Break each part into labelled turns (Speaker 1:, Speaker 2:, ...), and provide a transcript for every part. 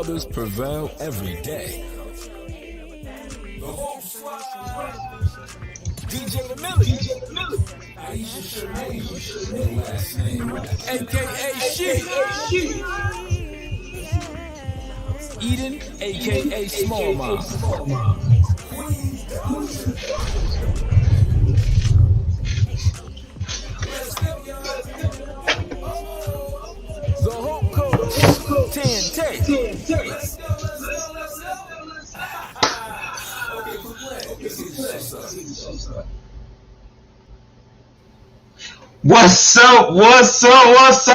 Speaker 1: Others Prevail Everyday. DJ the Millie, a.k.a. She, Eden, a.k.a. Small Mom. The Hope Coach, 10.
Speaker 2: What's up?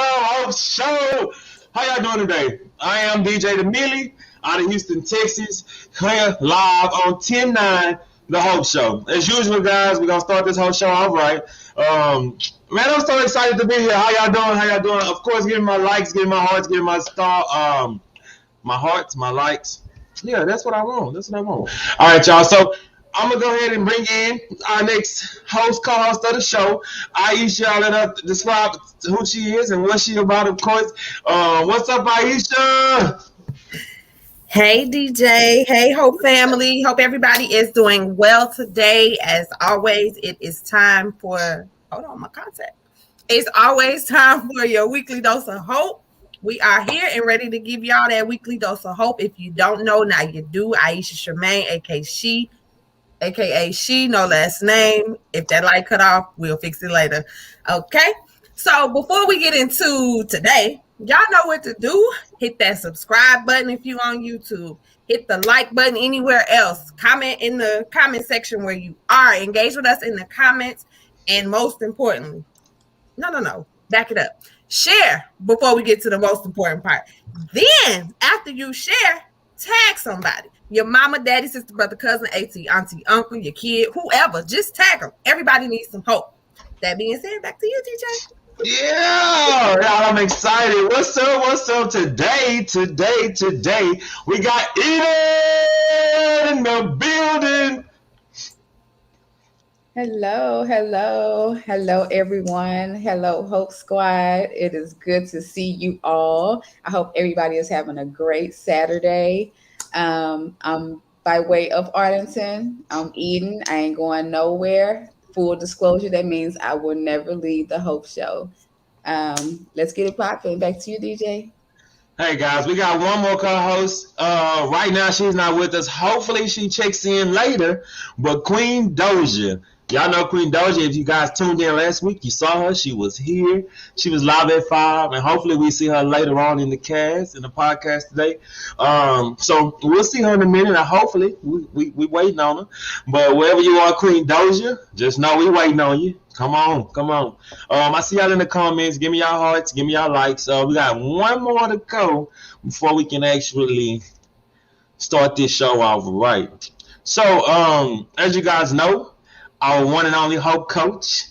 Speaker 2: Hope Show. How y'all doing today? I am DJ the Millie out of Houston, Texas, here live on 10-9, The Hope Show. As usual, guys, we're going to start this whole show off right. Man, I'm so excited to be here. How y'all doing? Of course, giving my likes, giving my hearts, giving my star, my hearts, my likes. Yeah, that's what I want. All right, y'all. So I'm going to go ahead and bring in our next co-host of the show, Aisha. I'll let her describe who she is and what she about, of course. What's up, Aisha?
Speaker 3: Hey, DJ. Hey, Hope family. Hope everybody is doing well today. As always, it is time for... Hold on, my contact. It's always time for your weekly dose of hope. We are here and ready to give y'all that weekly dose of hope. If you don't know, now you do. Aisha Charmaine, aka She, no last name. If that light cut off, we'll fix it later. Okay? So before we get into today, y'all know what to do. Hit that subscribe button if you're on YouTube. Hit the like button anywhere else. Comment in the comment section where you are. Engage with us in the comments. And most importantly, no, back it up. Share before we get to the most important part. Then, after you share, tag somebody. Your mama, daddy, sister, brother, cousin, auntie, uncle, your kid, whoever. Just tag them. Everybody needs some hope. That being said, back to you, DJ.
Speaker 2: Yeah, I'm excited. What's up today? We got Eden in the building.
Speaker 4: Hello, everyone. Hello, Hope Squad. It is good to see you all. I hope everybody is having a great Saturday. I'm by way of Arlington. I'm Eden. I ain't going nowhere. Full disclosure, that means I will never leave the Hope Show. Let's get it popping. Back to you, DJ.
Speaker 2: Hey guys, we got one more co-host. Right now she's not with us. Hopefully she checks in later. But Queen Doja. Y'all know Queen Doja. If you guys tuned in last week, you saw her. She was here. She was live at 5. And hopefully we see her later on in the podcast today. So we'll see her in a minute. And hopefully we waiting on her. But wherever you are, Queen Doja, just know we waiting on you. Come on. I see y'all in the comments. Give me y'all hearts. Give me y'all likes. We got one more to go before we can actually start this show off right. So, as you guys know, our one and only Hope Coach.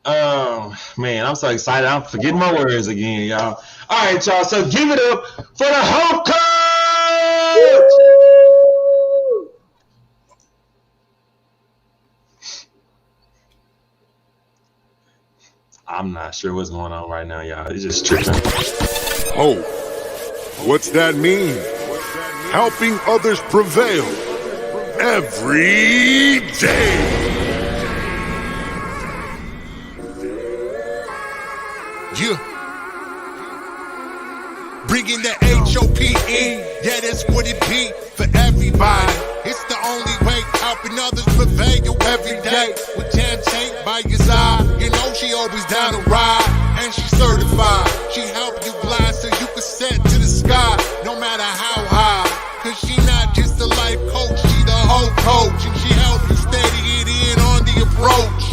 Speaker 2: Man, I'm so excited. I'm forgetting my words again, y'all. All right, y'all. So give it up for the Hope Coach. Woo! I'm not sure what's going on right now, y'all. It's just tripping.
Speaker 5: Hope. What's that mean? Helping others prevail every day. Yeah. Bringing the H.O.P.E. Yeah, that's what it be for everybody. It's the only way, helping others prevail every day. With Jan Tate by your side, you know she always down to ride. And she's certified. She help you glide so you can set to the sky, no matter how high. Cause she not just a life coach, she the whole coach. And she help you steady it in on the approach.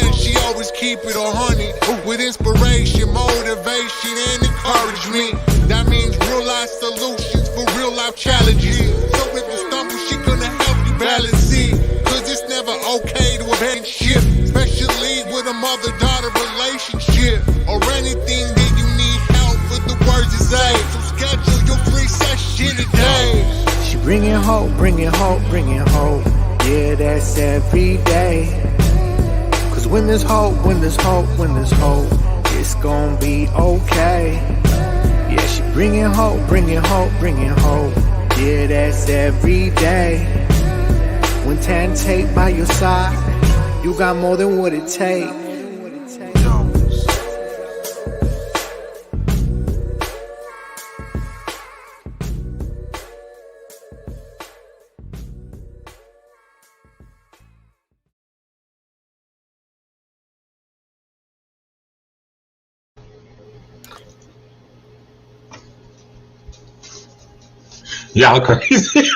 Speaker 5: And she always keep it 100 with inspiration, motivation, and encouragement. That means real life solutions for real life challenges. So if you stumble, she gonna help you balance it. Cause it's never okay to abandon ship, especially with a mother-daughter relationship or anything that you need help with the words to say. So schedule your free session today.
Speaker 6: She bringing hope. Yeah, that's every day. Cause when there's hope, it's gonna be okay. Yeah, She bringing hope, bringing hope, bringing hope. Yeah, that's every day. When tan tape by your side, you got more than what it takes.
Speaker 2: Y'all crazy.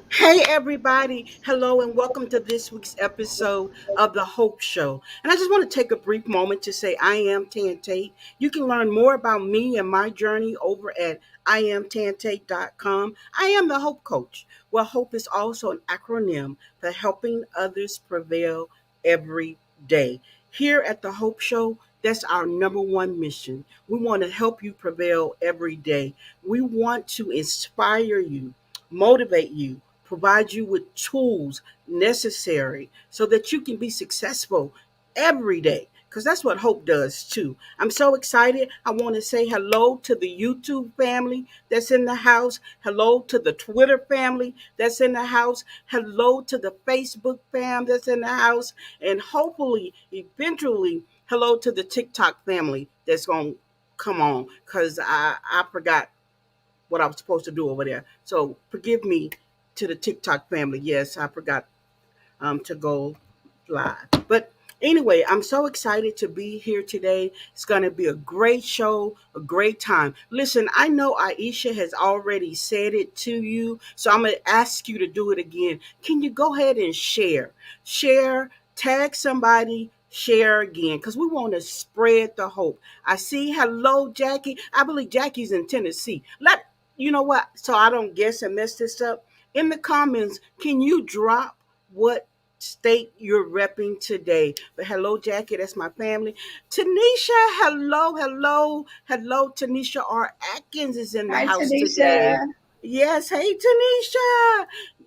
Speaker 7: Hey, everybody. Hello, and welcome to this week's episode of The Hope Show. And I just want to take a brief moment to say I am Tan Tate. You can learn more about me and my journey over at iamtantate.com. I am the Hope Coach. Well, HOPE is also an acronym for helping others prevail every day. Here at The Hope Show, that's our number one mission. We want to help you prevail every day. We want to inspire you, motivate you, provide you with tools necessary so that you can be successful every day. Because that's what hope does too. I'm so excited. I want to say hello to the YouTube family that's in the house. Hello to the Twitter family that's in the house. Hello to the Facebook fam that's in the house. And hopefully, eventually, hello to the TikTok family that's going to come on. Because I forgot what I was supposed to do over there. So forgive me to the TikTok family. Yes, I forgot to go live. But anyway, I'm so excited to be here today. It's going to be a great show, a great time. Listen, I know Aisha has already said it to you, so I'm going to ask you to do it again. Can you go ahead and share? Share, tag somebody, share again, because we want to spread the hope. I see. Hello, Jackie. I believe Jackie's in Tennessee. You know what? So I don't guess and mess this up. In the comments, can you drop what state you're repping today? But hello, Jackie, that's my family. Tanisha, hello, Tanisha R. Atkins is in the
Speaker 4: Hi,
Speaker 7: house today.
Speaker 4: Tanisha.
Speaker 7: Yes, hey,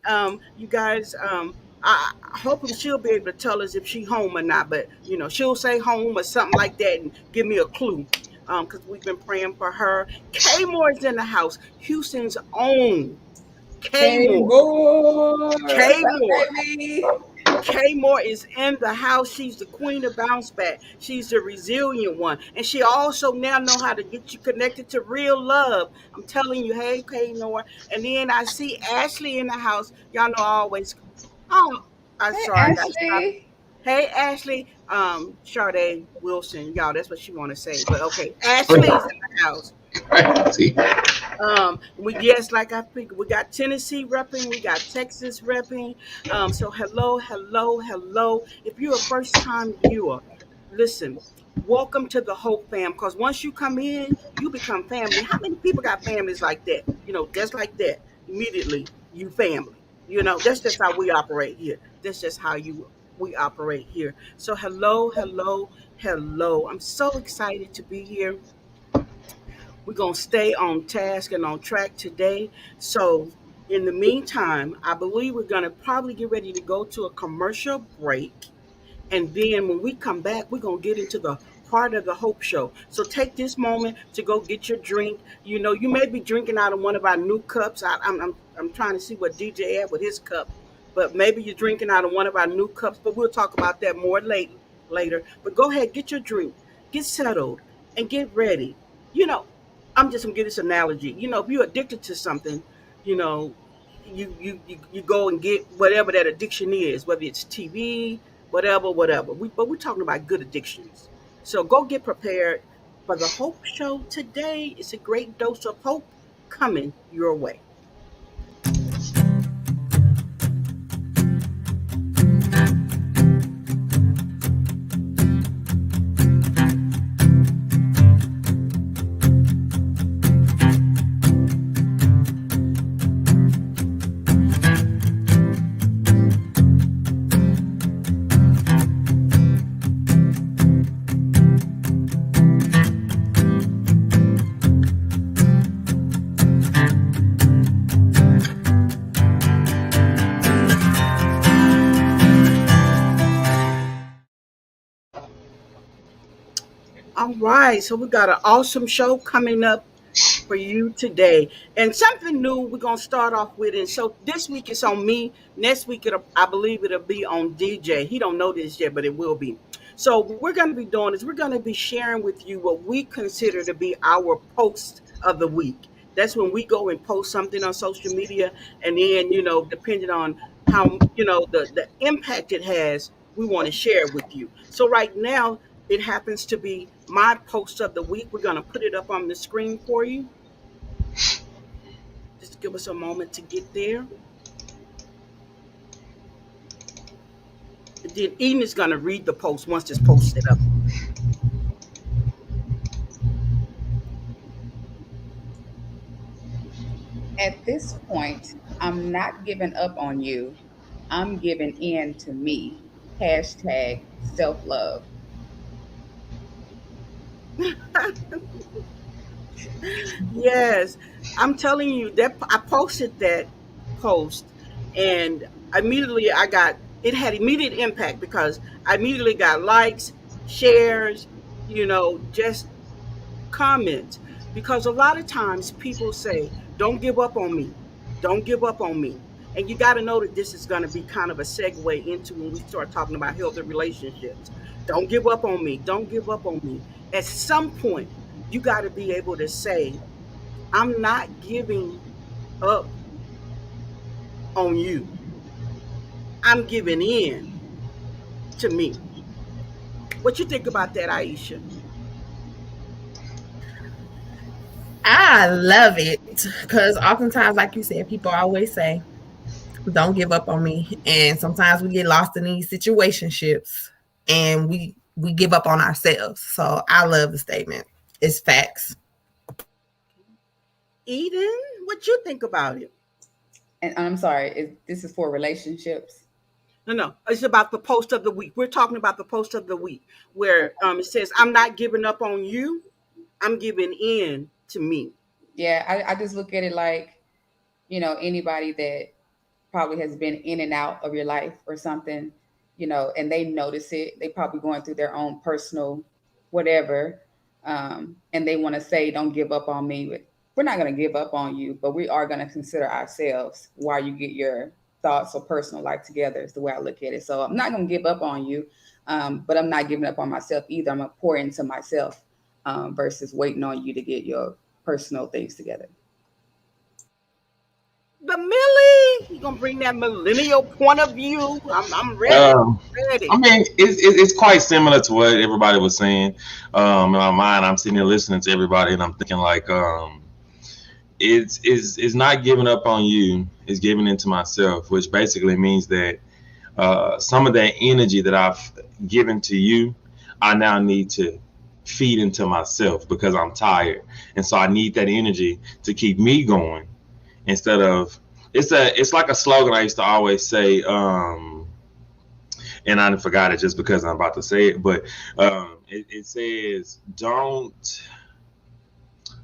Speaker 7: Tanisha. You guys, I hopefully she'll be able to tell us if she home or not, but she'll say home or something like that and give me a clue. Because we've been praying for her. K Moore's in the house. Houston's own K
Speaker 4: Hey,
Speaker 7: Moore.
Speaker 4: boy. What's
Speaker 7: K
Speaker 4: up,
Speaker 7: Moore.
Speaker 4: baby?
Speaker 7: Kay Moore is in the house. She's the queen of bounce back. She's the resilient one. And she also now know how to get you connected to real love. I'm telling you, hey, Kay Moore. And then I see Ashley in the house. Y'all know I always, oh, I'm
Speaker 4: Hey,
Speaker 7: sorry, I got to stop.
Speaker 4: Ashley.
Speaker 7: Hey, Ashley, Sade Wilson. Y'all, that's what she want to say. But okay, Ashley's in the house.
Speaker 2: Crazy.
Speaker 7: We yes, like I figured, we got Tennessee repping, we got Texas repping. So hello. If you're a first time viewer, listen, welcome to the Hope fam. Because once you come in, you become family. How many people got families like that? Just like that, immediately you family. That's just how we operate here. That's just how we operate here. So hello. I'm so excited to be here. We're going to stay on task and on track today. So, in the meantime, I believe we're going to probably get ready to go to a commercial break. And then when we come back, we're going to get into the heart of the Hope Show. So take this moment to go get your drink. You may be drinking out of one of our new cups. I'm trying to see what DJ had with his cup, but maybe you're drinking out of one of our new cups. But we'll talk about that more later. But go ahead, get your drink, get settled, and get ready. You know, I'm just gonna give this analogy. If you're addicted to something, you know, you go and get whatever that addiction is, whether it's TV, whatever. But we're talking about good addictions. So go get prepared for the Hope Show today. It's a great dose of hope coming your way. All right, so we got an awesome show coming up for you today. And something new we're going to start off with. And so this week it's on me. Next week, I believe it'll be on DJ. He don't know this yet, but it will be. So what we're going to be doing is we're going to be sharing with you what we consider to be our post of the week. That's when we go and post something on social media. And then, depending on how, the impact it has, we want to share it with you. So right now, it happens to be my post of the week. We're going to put it up on the screen for you. Just give us a moment to get there. And then Eden is going to read the post once it's posted up.
Speaker 4: At this point, I'm not giving up on you. I'm giving in to me. Hashtag self love.
Speaker 7: Yes, I'm telling you that I posted that post, and immediately it had immediate impact because I immediately got likes, shares, just comments. Because a lot of times people say, "Don't give up on me, don't give up on me," and you got to know that this is going to be kind of a segue into when we start talking about healthy relationships. Don't give up on me, don't give up on me. At some point, you got to be able to say, I'm not giving up on you. I'm giving in to me. What you think about that, Aisha?
Speaker 3: I love it because oftentimes, like you said, people always say, don't give up on me. And sometimes we get lost in these situationships and we give up on ourselves. So I love the statement. It's facts.
Speaker 7: Eden, what you think about it?
Speaker 4: And I'm sorry, this is for relationships.
Speaker 7: No, no, it's about the post of the week. We're talking about the post of the week where it says, I'm not giving up on you. I'm giving in to me.
Speaker 4: Yeah, I just look at it like, anybody that probably has been in and out of your life or something, and they notice it. They probably going through their own personal whatever, and they want to say, "Don't give up on me." But we're not going to give up on you, but we are going to consider ourselves while you get your thoughts or personal life together. Is the way I look at it. So I'm not going to give up on you, but I'm not giving up on myself either. I'm going to pour into myself versus waiting on you to get your personal things together.
Speaker 7: The Millie, you gonna bring that millennial point of view? I'm ready.
Speaker 2: Um, I
Speaker 7: Ready.
Speaker 2: mean, it's quite similar to what everybody was saying. In my mind, I'm sitting here listening to everybody, and I'm thinking like, it's not giving up on you. It's giving into myself, which basically means that some of that energy that I've given to you, I now need to feed into myself because I'm tired, and so I need that energy to keep me going instead of it's like a slogan I used to always say. And I forgot it just because I'm about to say it. But it says, don't.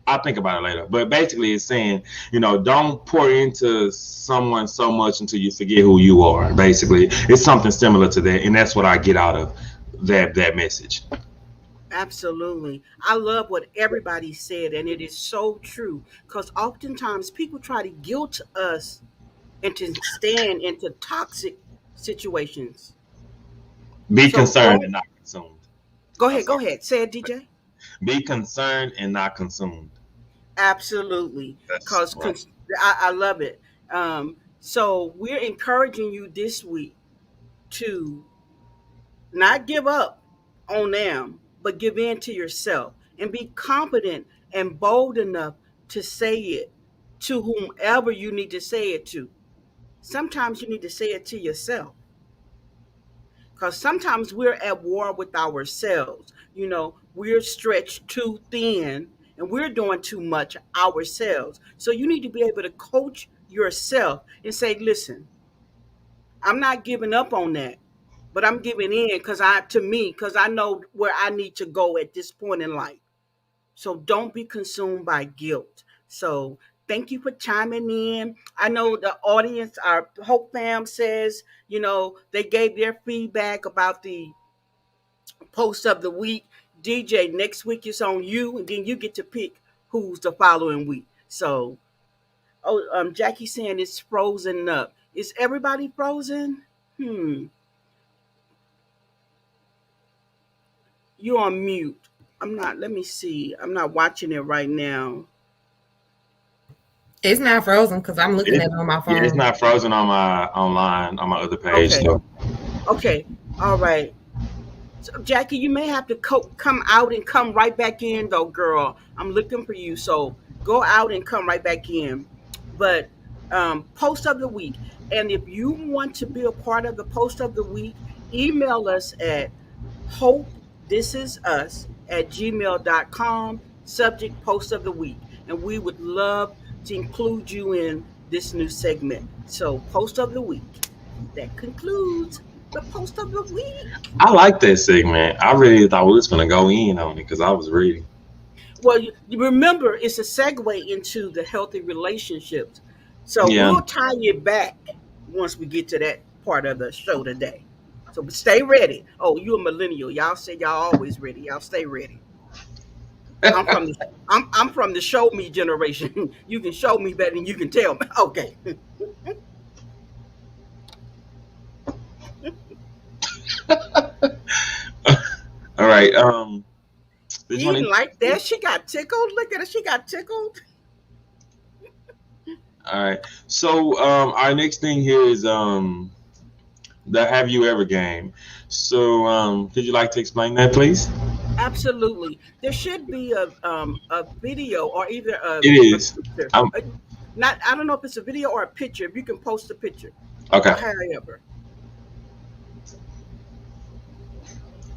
Speaker 2: I'll think about it later. But basically, it's saying, don't pour into someone so much until you forget who you are. Basically, it's something similar to that, and that's what I get out of that message.
Speaker 7: Absolutely. I love what everybody said, and it is so true. Because oftentimes people try to guilt us into stand into toxic situations.
Speaker 2: Be
Speaker 7: So
Speaker 2: concerned
Speaker 7: don't
Speaker 2: and not consumed.
Speaker 7: go
Speaker 2: I'm
Speaker 7: ahead, go
Speaker 2: sorry.
Speaker 7: ahead. Say it, DJ.
Speaker 2: Be concerned and not consumed.
Speaker 7: Absolutely.
Speaker 2: That's
Speaker 7: Because
Speaker 2: right.
Speaker 7: I love it. So we're encouraging you this week to not give up on them, but give in to yourself and be confident and bold enough to say it to whomever you need to say it to. Sometimes you need to say it to yourself because sometimes we're at war with ourselves. We're stretched too thin and we're doing too much ourselves. So you need to be able to coach yourself and say, listen, I'm not giving up on that, but I'm giving in because I know where I need to go at this point in life. So don't be consumed by guilt. So thank you for chiming in. I know the audience, our Hope fam says, they gave their feedback about the post of the week. DJ, next week it's on you, and then you get to pick who's the following week. So, Jackie saying it's frozen up. Is everybody frozen? Hmm. You on mute. I'm not. Let me see. I'm not watching it right now.
Speaker 3: It's not frozen because I'm looking
Speaker 2: It,
Speaker 3: at it on my
Speaker 2: yeah, it's
Speaker 3: phone.
Speaker 2: not frozen on my online on my other page.
Speaker 7: Okay.
Speaker 2: So
Speaker 7: Okay. All right. So, Jackie, you may have to come out and come right back in, though, girl. I'm looking for you. So go out and come right back in. But post of the week. And if you want to be a part of the post of the week, email us at hopethisIsus@gmail.com, subject post of the week. And we would love to include you in this new segment. So, post of the week. That concludes the post of the week.
Speaker 2: I like that segment. I really thought we was gonna go in on it because I was ready.
Speaker 7: Well, you remember it's a segue into the healthy relationships. So
Speaker 2: Yeah.
Speaker 7: we'll tie it back once we get to that part of the show today. So but stay ready. Oh, you a millennial. Y'all say y'all always ready. Y'all stay ready. I'm from the I'm from the show me generation. You can show me better than you can tell me. Okay.
Speaker 2: All right. Did you
Speaker 7: You
Speaker 2: want
Speaker 7: didn't
Speaker 2: to?
Speaker 7: like that? She got tickled. Look at her. She got tickled.
Speaker 2: All right. So our next thing here is the Have You Ever game. So could you like to explain that, please?
Speaker 7: Absolutely. There should be a video or either
Speaker 2: It
Speaker 7: a
Speaker 2: is.
Speaker 7: picture.
Speaker 2: Um,
Speaker 7: Not I don't know if it's a video or a picture. If you can post a picture.
Speaker 2: okay.
Speaker 7: However.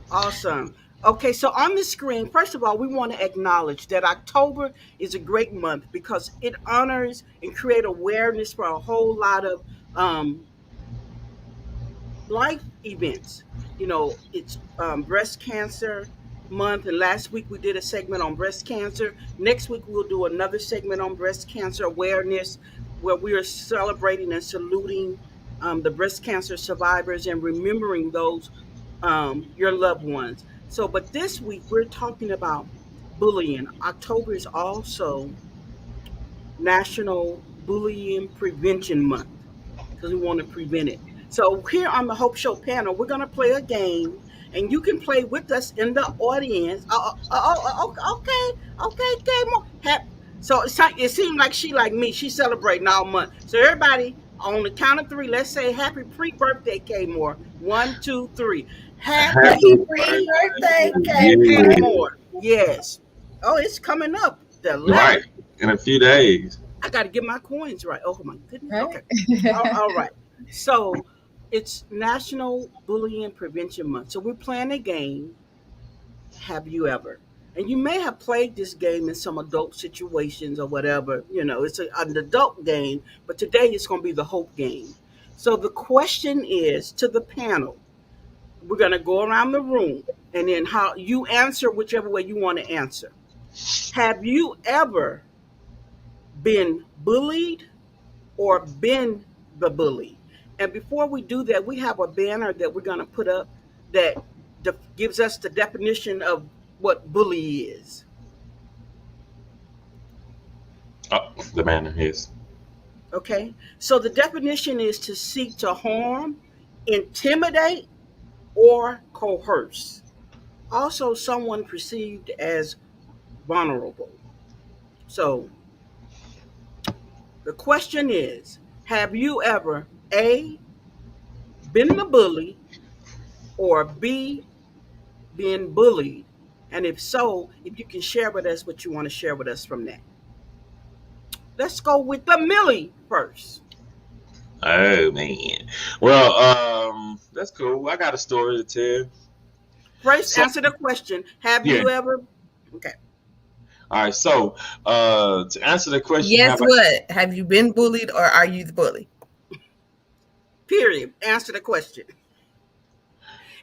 Speaker 7: Awesome. Okay, so on the screen, first of all, we want to acknowledge that October is a great month because it honors and create awareness for a whole lot of um, life events. It's breast cancer month, and last week we did a segment on breast cancer. Next week we'll do another segment on breast cancer awareness, where we are celebrating and saluting the breast cancer survivors and remembering those your loved ones. So, but this week we're talking about bullying. October is also National Bullying Prevention Month because we want to prevent it. So here on the Hope Show panel, we're going to play a game, and you can play with us in the audience. Okay, game on. So it seemed like she like me. She's celebrating all month. So everybody, on the count of three, let's say happy pre-birthday, K Moore. 1, 2, 3. Happy
Speaker 2: Happy
Speaker 3: Pre-birthday,
Speaker 2: Yeah.
Speaker 7: K
Speaker 3: K.
Speaker 7: Moore. Yes. Oh, it's coming up. The
Speaker 2: Right.
Speaker 7: 11th.
Speaker 2: In a few days.
Speaker 7: I got to get my coins right. Oh my goodness. Okay.
Speaker 4: Right?
Speaker 7: All right. So it's National Bullying Prevention Month. So we're playing a game. Have you ever? And you may have played this game in some adult situations or whatever. It's an adult game, but today it's going to be the hope game. So the question is to the panel. We're going to go around the room, and then how you answer whichever way you want to answer. Have you ever been bullied or been the bully? And before we do that, we have a banner that we're going to put up that gives us the definition of what bully is.
Speaker 2: Oh, the man is.
Speaker 7: Okay. So the definition is to seek to harm, intimidate, or coerce. Also, someone perceived as vulnerable. So the question is, have you ever A, been the bully, or B, been bullied? And if so, if you can share with us what you want to share with us from that. Let's go with the Millie first.
Speaker 2: Oh man. Well, that's cool. I got a story to tell.
Speaker 7: First,
Speaker 2: So
Speaker 7: answer the question. Have
Speaker 2: yeah.
Speaker 7: you ever? Okay.
Speaker 2: All right. So to answer the question,
Speaker 3: Guess what? Have you been bullied or are you the bully?
Speaker 7: Period. Answer the question.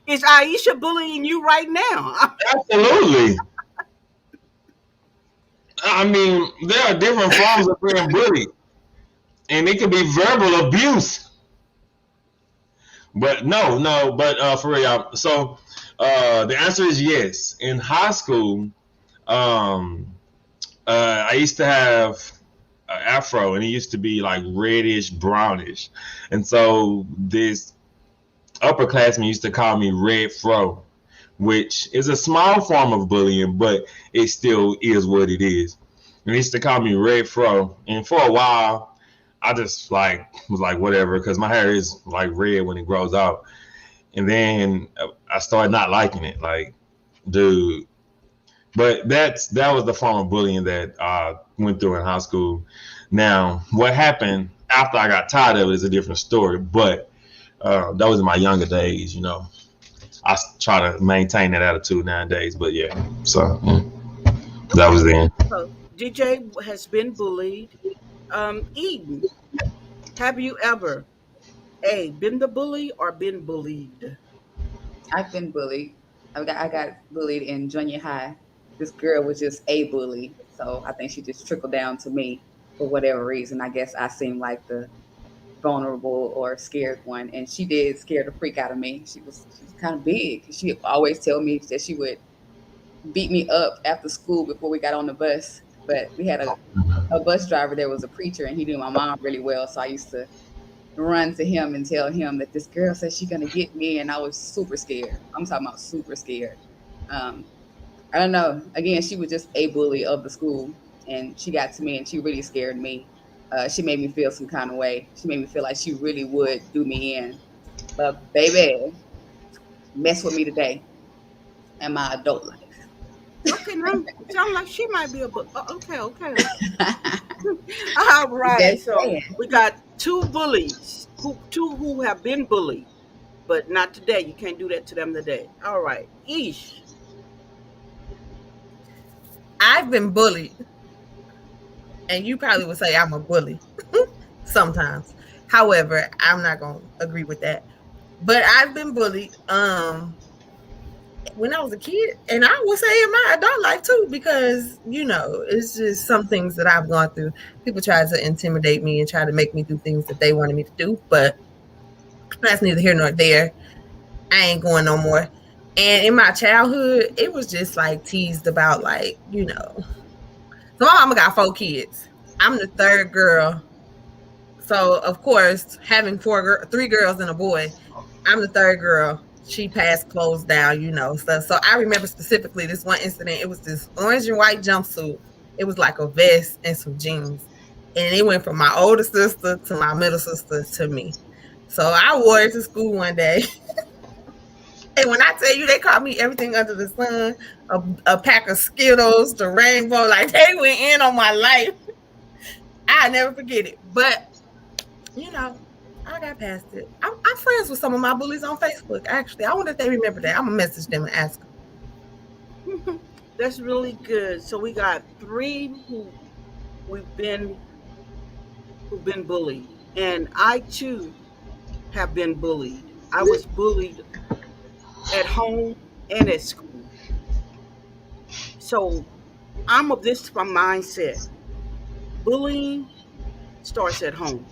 Speaker 7: Is Aisha bullying you right now?
Speaker 2: Absolutely. I mean, there are different forms of being bullied, and it can be verbal abuse. But no, but for real, y'all. So The answer is yes. In high school, um, I used to have an afro, and it used to be like reddish, brownish, and so this upperclassmen used to call me Red Fro, which is a small form of bullying, but it still is what it is. And they used to call me Red Fro, and for a while, I just like was like whatever, because my hair is like red when it grows out. And then I started not liking it, like, dude. But that was the form of bullying that I went through in high school. Now, what happened after I got tired of it is a different story, but that was in my younger days, you know. I try to maintain that attitude nowadays, but yeah. So that
Speaker 7: Okay.
Speaker 2: was then.
Speaker 7: So DJ has been bullied. Eden, have you ever A, been the bully or been bullied?
Speaker 4: I've been bullied. I got bullied in junior high. This girl was just a bully, so I think she just trickled down to me for whatever reason. I guess I seemed like the vulnerable or scared one, and she did scare the freak out of me. She was kind of big. She always tell me that she would beat me up after school before we got on the bus. But we had a bus driver that was a preacher, and he knew my mom really well, so I used to run to him and tell him that this girl said she's gonna get me, and I was super scared. I'm talking about super scared. Um, I don't know. Again, she was just a bully of the school, and she got to me, and she really scared me. She made me feel some kind of way. She made me feel like she really would do me in. But baby, mess with me today in my adult life.
Speaker 7: Okay, now sound like she might be a okay, okay. All right.
Speaker 4: Just
Speaker 7: So
Speaker 4: saying.
Speaker 7: we got two bullies, who have been bullied, but not today. You can't do that to them today. All right. Ish.
Speaker 3: I've been bullied, and you probably would say I'm a bully sometimes. However, I'm not gonna agree with that. But I've been bullied when I was a kid, and I would say in my adult life too, because it's just some things that I've gone through. People try to intimidate me and try to make me do things that they wanted me to do, but that's neither here nor there. I ain't going no more. And in my childhood, it was just like teased about, like, So my mama got 4 kids. I'm the third girl. So of course, having three girls and a boy, I'm the third girl. She passed clothes down, So I remember specifically this one incident. It was this orange and white jumpsuit. It was like a vest and some jeans. And it went from my older sister to my middle sister to me. So I wore it to school one day. And when I tell you they called me everything under the sun, a pack of Skittles, the rainbow, like they went in on my life. I never forget it. But, I got past it. I'm friends with some of my bullies on Facebook, actually. I wonder if they remember that. I'm going to message them and ask them.
Speaker 7: That's really good. So we got three we've been who've been bullied, and I too have been bullied. I was bullied at home and at school. So I'm of this mindset. Bullying starts at home.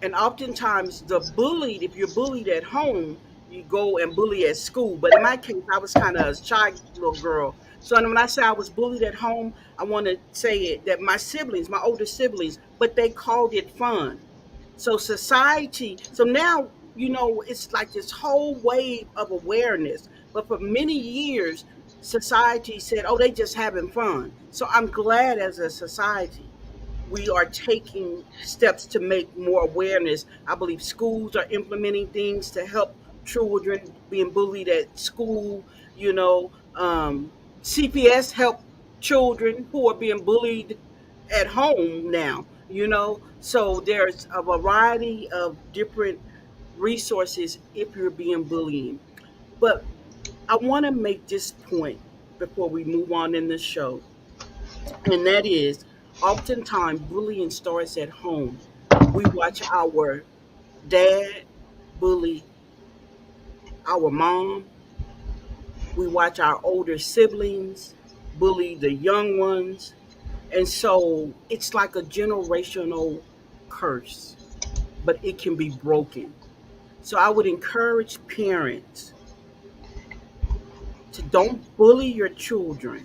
Speaker 7: And oftentimes the bullied, if you're bullied at home, you go and bully at school. But in my case, I was kind of a shy little girl. So when I say I was bullied at home, I want to say it that my siblings, my older siblings, but they called it fun. So society, so now, it's like this whole wave of awareness. But for many years, society said, oh, they just having fun. So I'm glad as a society we are taking steps to make more awareness. I believe schools are implementing things to help children being bullied at school. CPS help children who are being bullied at home now. So there's a variety of different resources if you're being bullied. But I want to make this point before we move on in the show, and that is oftentimes bullying starts at home. We watch our dad bully our mom, we watch our older siblings bully the young ones, and so it's like a generational curse, but it can be broken. So I would encourage parents to don't bully your children.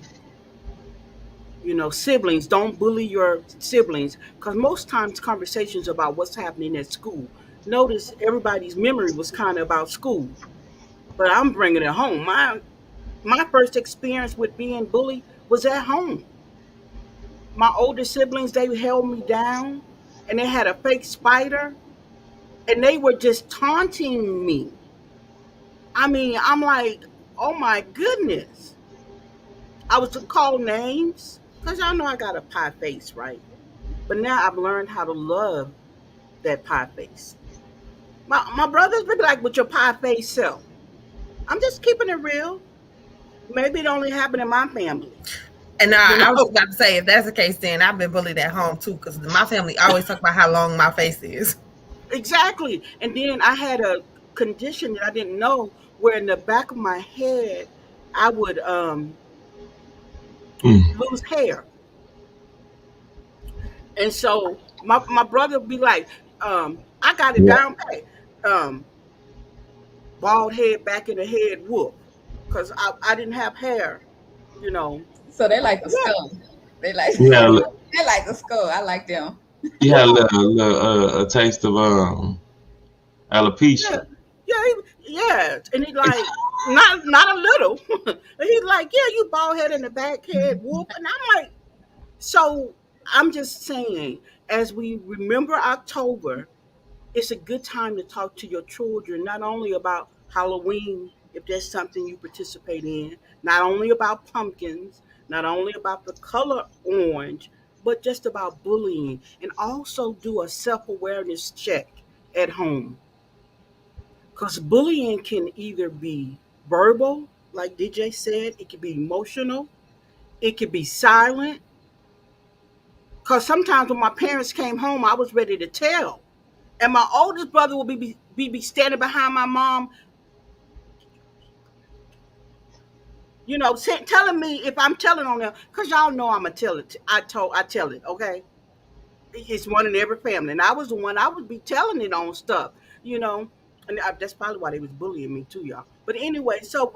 Speaker 7: Siblings, don't bully your siblings, because most times conversations about what's happening at school. Notice everybody's memory was kind of about school, but I'm bringing it home. My first experience with being bullied was at home. My older siblings, they held me down, and they had a fake spider, and they were just taunting me. I mean, I'm like, oh my goodness. I was to call names because y'all know I got a pie face, right? But now I've learned how to love that pie face. My brothers be like, with your pie face self. I'm just keeping it real. Maybe it only happened in my family.
Speaker 3: And
Speaker 7: You
Speaker 3: I was
Speaker 7: know,
Speaker 3: just about to say, if that's the case, then I've been bullied at home too, because my family always talk about how long my face is.
Speaker 7: exactly. And then I had a condition that I didn't know, where in the back of my head I would
Speaker 2: Mm.
Speaker 7: lose hair. And so my brother would be like, I got it
Speaker 2: Yeah.
Speaker 7: down pat. Bald head, back in the head, whoop. Because I didn't have hair, you know.
Speaker 4: So they like the
Speaker 7: Yeah,
Speaker 4: skull. They like
Speaker 2: You had a,
Speaker 4: they like the skull. I like them.
Speaker 2: you had
Speaker 7: yeah,
Speaker 2: a taste of
Speaker 7: yeah,
Speaker 2: alopecia.
Speaker 7: yeah, yeah. And he like, not a little. And he's like, yeah, you bald head in the back head, whoop. And I'm like, so I'm just saying, as we remember October, it's a good time to talk to your children, not only about Halloween, if there's something you participate in, not only about pumpkins, not only about the color orange, but just about bullying. And also do a self awareness check at home. Because bullying can either be verbal, like DJ said, it can be emotional, it can be silent. Because sometimes when my parents came home, I was ready to tell. And my oldest brother will be standing behind my mom, telling me if I'm telling on them, because y'all know I'm a tell it. I tell it. Okay, it's one in every family, and I was the one I would be telling it on stuff. You know, and that's probably why they was bullying me too, y'all. But anyway, so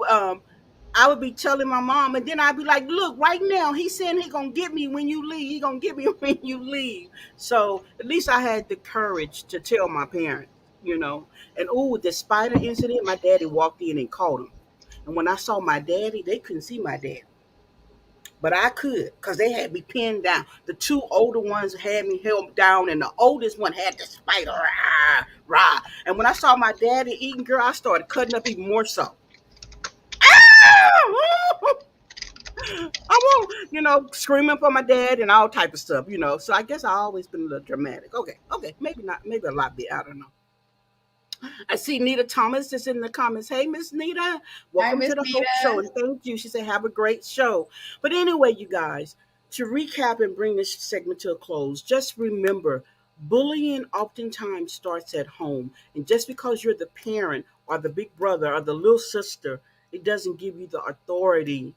Speaker 7: I would be telling my mom, and then I'd be like, "Look, right now, he's saying he gonna get me when you leave. He gonna get me when you leave." So at least I had the courage to tell my parents. And with the spider incident, my daddy walked in and caught him. And when I saw my daddy, they couldn't see my daddy, but I could, because they had me pinned down. The two older ones had me held down, and the oldest one had the spider. Rah, rah. And when I saw my daddy eating, girl, I started cutting up even more so. I won't, screaming for my dad and all type of stuff. So I guess I always been a little dramatic. Okay, maybe not, maybe a lot bit. I don't know. I see Nita Thomas is in the comments. Hey, Miss Nita,
Speaker 4: Hi,
Speaker 7: welcome
Speaker 4: Miss
Speaker 7: to the Hope Show,
Speaker 4: Nita.
Speaker 7: and thank you. She said, have a great show. But anyway, you guys, to recap and bring this segment to a close, just remember, bullying oftentimes starts at home. And just because you're the parent or the big brother or the little sister, it doesn't give you the authority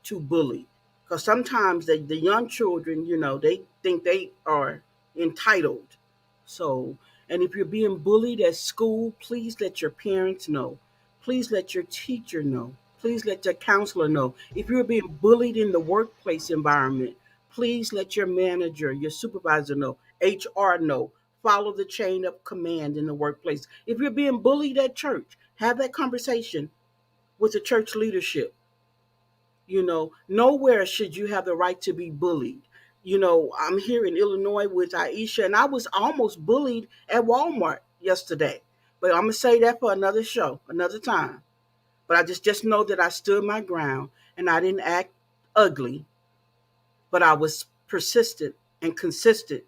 Speaker 7: to bully. Because sometimes the young children, they think they are entitled. So, and if you're being bullied at school, please let your parents know. Please let your teacher know. Please let your counselor know. If you're being bullied in the workplace environment, please let your manager, your supervisor know. HR know. Follow the chain of command in the workplace. If you're being bullied at church, have that conversation with the church leadership. Nowhere should you have the right to be bullied. I'm here in Illinois with Aisha, and I was almost bullied at Walmart yesterday. But I'm gonna say that for another show, another time. But I just know that I stood my ground and I didn't act ugly, but I was persistent and consistent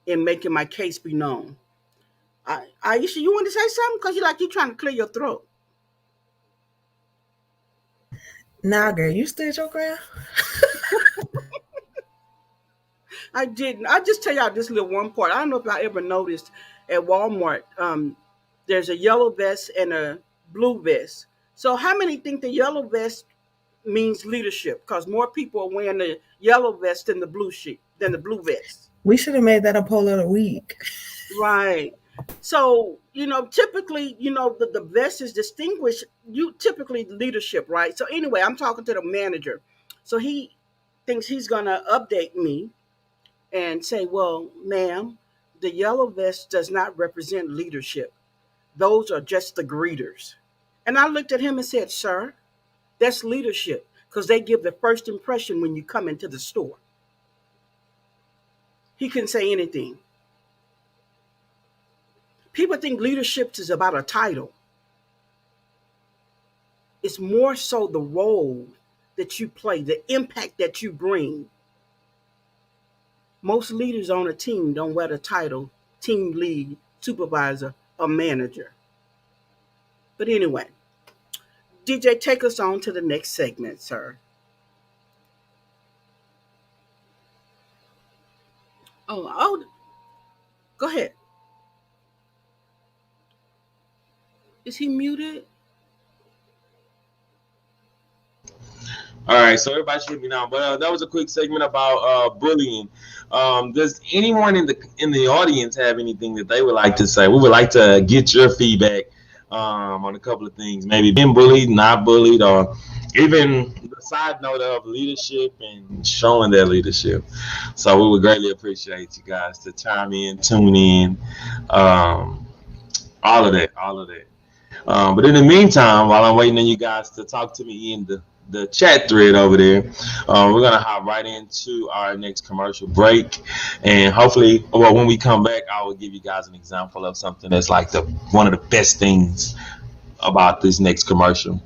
Speaker 7: in making my case be known. Aisha, you want to say something? Because you trying to clear your throat.
Speaker 3: Nah, girl, you stood your ground.
Speaker 7: I didn't. I just tell y'all this little one part. I don't know if y'all ever noticed at Walmart. There's a yellow vest and a blue vest. So how many think the yellow vest means leadership? Because more people are wearing the yellow vest than the blue sheet than the blue vest.
Speaker 3: We should have made that a poll of the week.
Speaker 7: Right. So, typically, the vest is distinguished, you typically leadership, right? So anyway, I'm talking to the manager. So he thinks he's gonna update me and say, well, ma'am, the yellow vest does not represent leadership. Those are just the greeters. And I looked at him and said, sir, that's leadership because they give the first impression when you come into the store. He couldn't say anything. People think leadership is about a title. It's more so the role that you play, the impact that you bring. Most leaders on a team don't wear the title team lead, supervisor, or manager. But anyway, DJ, take us on to the next segment, sir. Oh, go ahead. Is he muted?
Speaker 2: All right, so everybody should be now. But that was a quick segment about bullying. Does anyone in the audience have anything that they would like to say? We would like to get your feedback on a couple of things. Maybe being bullied, not bullied, or even the side note of leadership and showing their leadership. So we would greatly appreciate you guys to chime in, tune in, um, all of that, all of that. But in the meantime, while I'm waiting on you guys to talk to me in the chat thread over there, we're gonna hop right into our next commercial break, and hopefully, well, when we come back, I will give you guys an example of something that's like the one of the best things about this next commercial.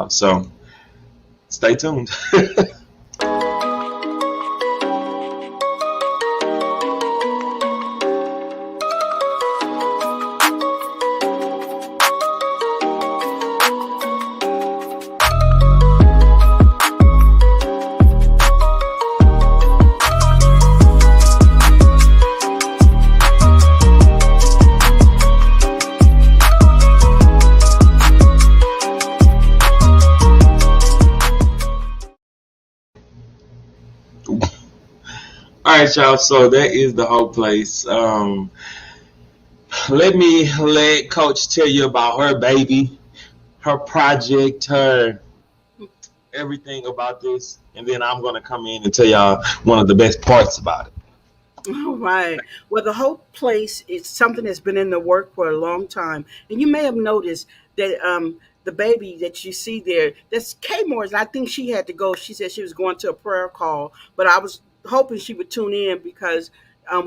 Speaker 2: So stay tuned. All right, y'all. So that is the whole place. Let Coach tell you about her baby, her project, her everything about this, and then I'm gonna come in and tell y'all one of the best parts about it.
Speaker 7: All right. Well, the whole place is something that's been in the work for a long time, and you may have noticed that the baby that you see there, that's K Moore's. I think she had to go. She said she was going to a prayer call, but I was hoping she would tune in because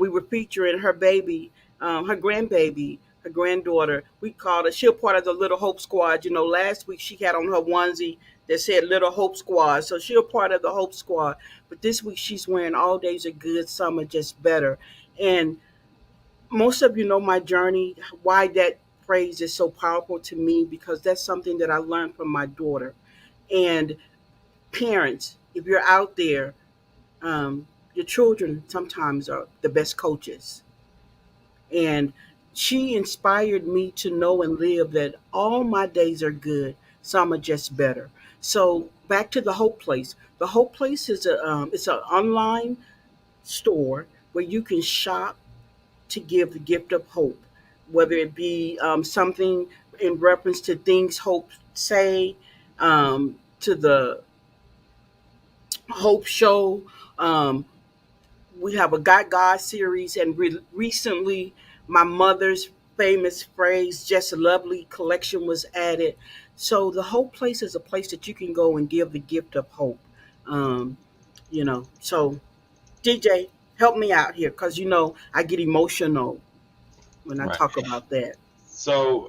Speaker 7: we were featuring her baby, her grandbaby, her granddaughter. We called her. She's part of the Little Hope Squad. Last week she had on her onesie that said Little Hope Squad, so she's a part of the Hope Squad. But this week she's wearing All Days Are Good, Summer Just Better. And most of you know my journey, why that phrase is so powerful to me, because that's something that I learned from my daughter. And parents, if you're out there, your children sometimes are the best coaches. And she inspired me to know and live that all my days are good, some are just better. So back to the Hope Place. The Hope Place is it's an online store where you can shop to give the gift of hope, whether it be something in reference to things Hope say, to the Hope Show. Um, we have a Got God series, and recently my mother's famous phrase, Just Lovely collection was added. So the Hope Place is a place that you can go and give the gift of hope. Um, so DJ, help me out here because I get emotional when I
Speaker 2: Right.
Speaker 7: talk about that.
Speaker 2: So,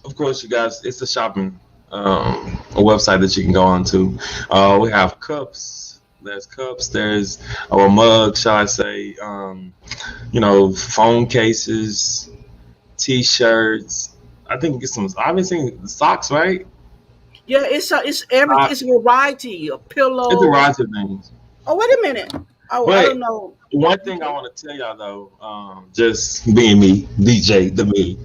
Speaker 2: of course, you guys, it's a shopping a website that you can go on to. We have cups. There's cups. There's or mug, shall I say? Phone cases, T-shirts. I think it's some. I've been seeing socks, right?
Speaker 7: Yeah, it's everything. It's a variety of
Speaker 2: It's a
Speaker 7: pillows.
Speaker 2: variety of things.
Speaker 7: Oh, wait a minute. Oh, I
Speaker 2: But
Speaker 7: don't know.
Speaker 2: one thing I want to tell y'all though, just being me, DJ, the me.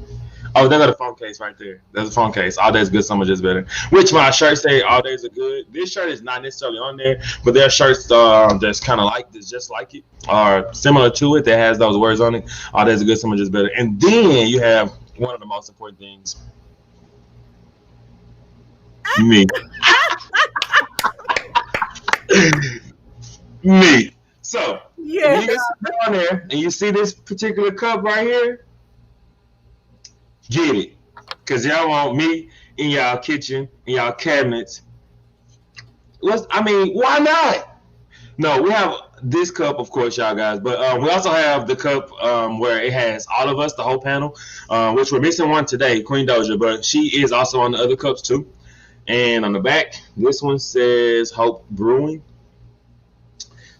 Speaker 2: Oh, they got a phone case right there. There's a phone case. All day's good, summer just better. Which my shirts say all days are good. This shirt is not necessarily on there, but there are shirts that's kind of like this, just like it, or similar to it that has those words on it. All days are good, summer just better. And then you have one of the most important things, me. Me. So if
Speaker 7: Yeah.
Speaker 2: you guys go on there and you see this particular cup right here, get it. Cause y'all want me in y'all kitchen, in y'all cabinets. I mean, why not? No, we have this cup, of course, y'all guys, but we also have the cup where it has all of us, the whole panel, which we're missing one today, Queen Doja, but she is also on the other cups too. And on the back, this one says Hope Brewing.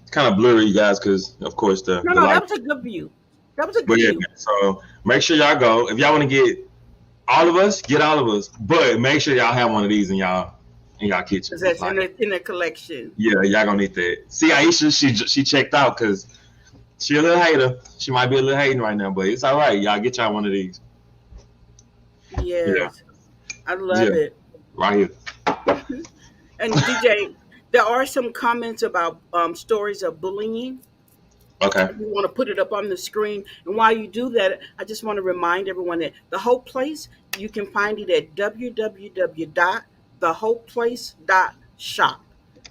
Speaker 2: It's kind of blurry, you guys, because of course
Speaker 7: No,
Speaker 2: the
Speaker 7: no,
Speaker 2: light.
Speaker 7: that was a good view. That was a
Speaker 2: But
Speaker 7: good
Speaker 2: yeah,
Speaker 7: view.
Speaker 2: so make sure y'all go. If y'all want to get all of us, get all of us. But make sure y'all have one of these in y'all kitchen.
Speaker 7: Because that's
Speaker 2: Like,
Speaker 7: in the collection.
Speaker 2: yeah, y'all gonna need that. See, Aisha, she checked out because she a little hater. She might be a little hating right now, but it's all right. Y'all get y'all one of these. Yeah,
Speaker 7: Yes, I
Speaker 2: yeah,
Speaker 7: love it.
Speaker 2: right here.
Speaker 7: And DJ, there are some comments about stories of bullying.
Speaker 2: Okay.
Speaker 7: If you want to put it up on the screen. And while you do that, I just want to remind everyone that the Hope Place, you can find it at www.thehopeplace.shop.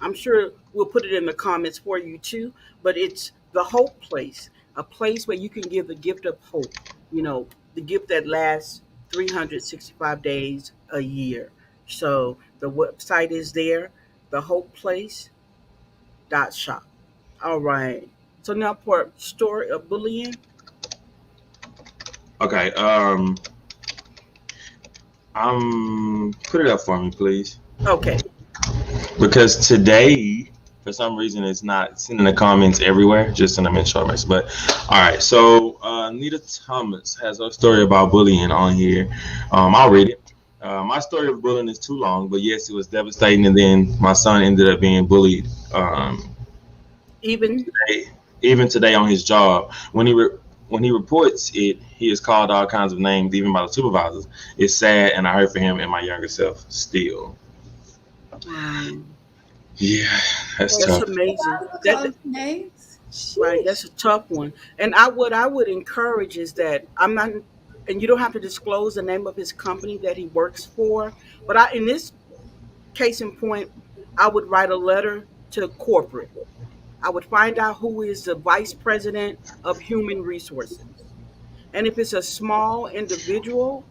Speaker 7: I'm sure we'll put it in the comments for you too, but it's the Hope Place, a place where you can give the gift of hope, you know, the gift that lasts 365 days a year. So the website is there, thehopeplace.shop. All right. So now for story of bullying.
Speaker 2: Okay. Put it up for me, please.
Speaker 7: Okay.
Speaker 2: Because today, for some reason, it's not seen in the comments everywhere, just in the men's short But all right, so Nita Thomas has a story about bullying on here. I'll read it. My story of bullying is too long, but yes, it was devastating. And then my son ended up being bullied.
Speaker 7: Even
Speaker 2: Today, even today on his job, when he reports it, he is called all kinds of names, even by the supervisors. It's sad, and I hurt for him and my younger self still.
Speaker 7: wow,
Speaker 2: Yeah, that's
Speaker 7: that's
Speaker 2: tough.
Speaker 7: amazing.
Speaker 4: Calling names.
Speaker 7: Right, that's
Speaker 4: Sheesh.
Speaker 7: a tough one. And I would encourage is that I'm not, and you don't have to disclose the name of his company that he works for. But I, in this case in point, I would write a letter to corporate. I would find out who is the vice president of human resources. And if it's a small individual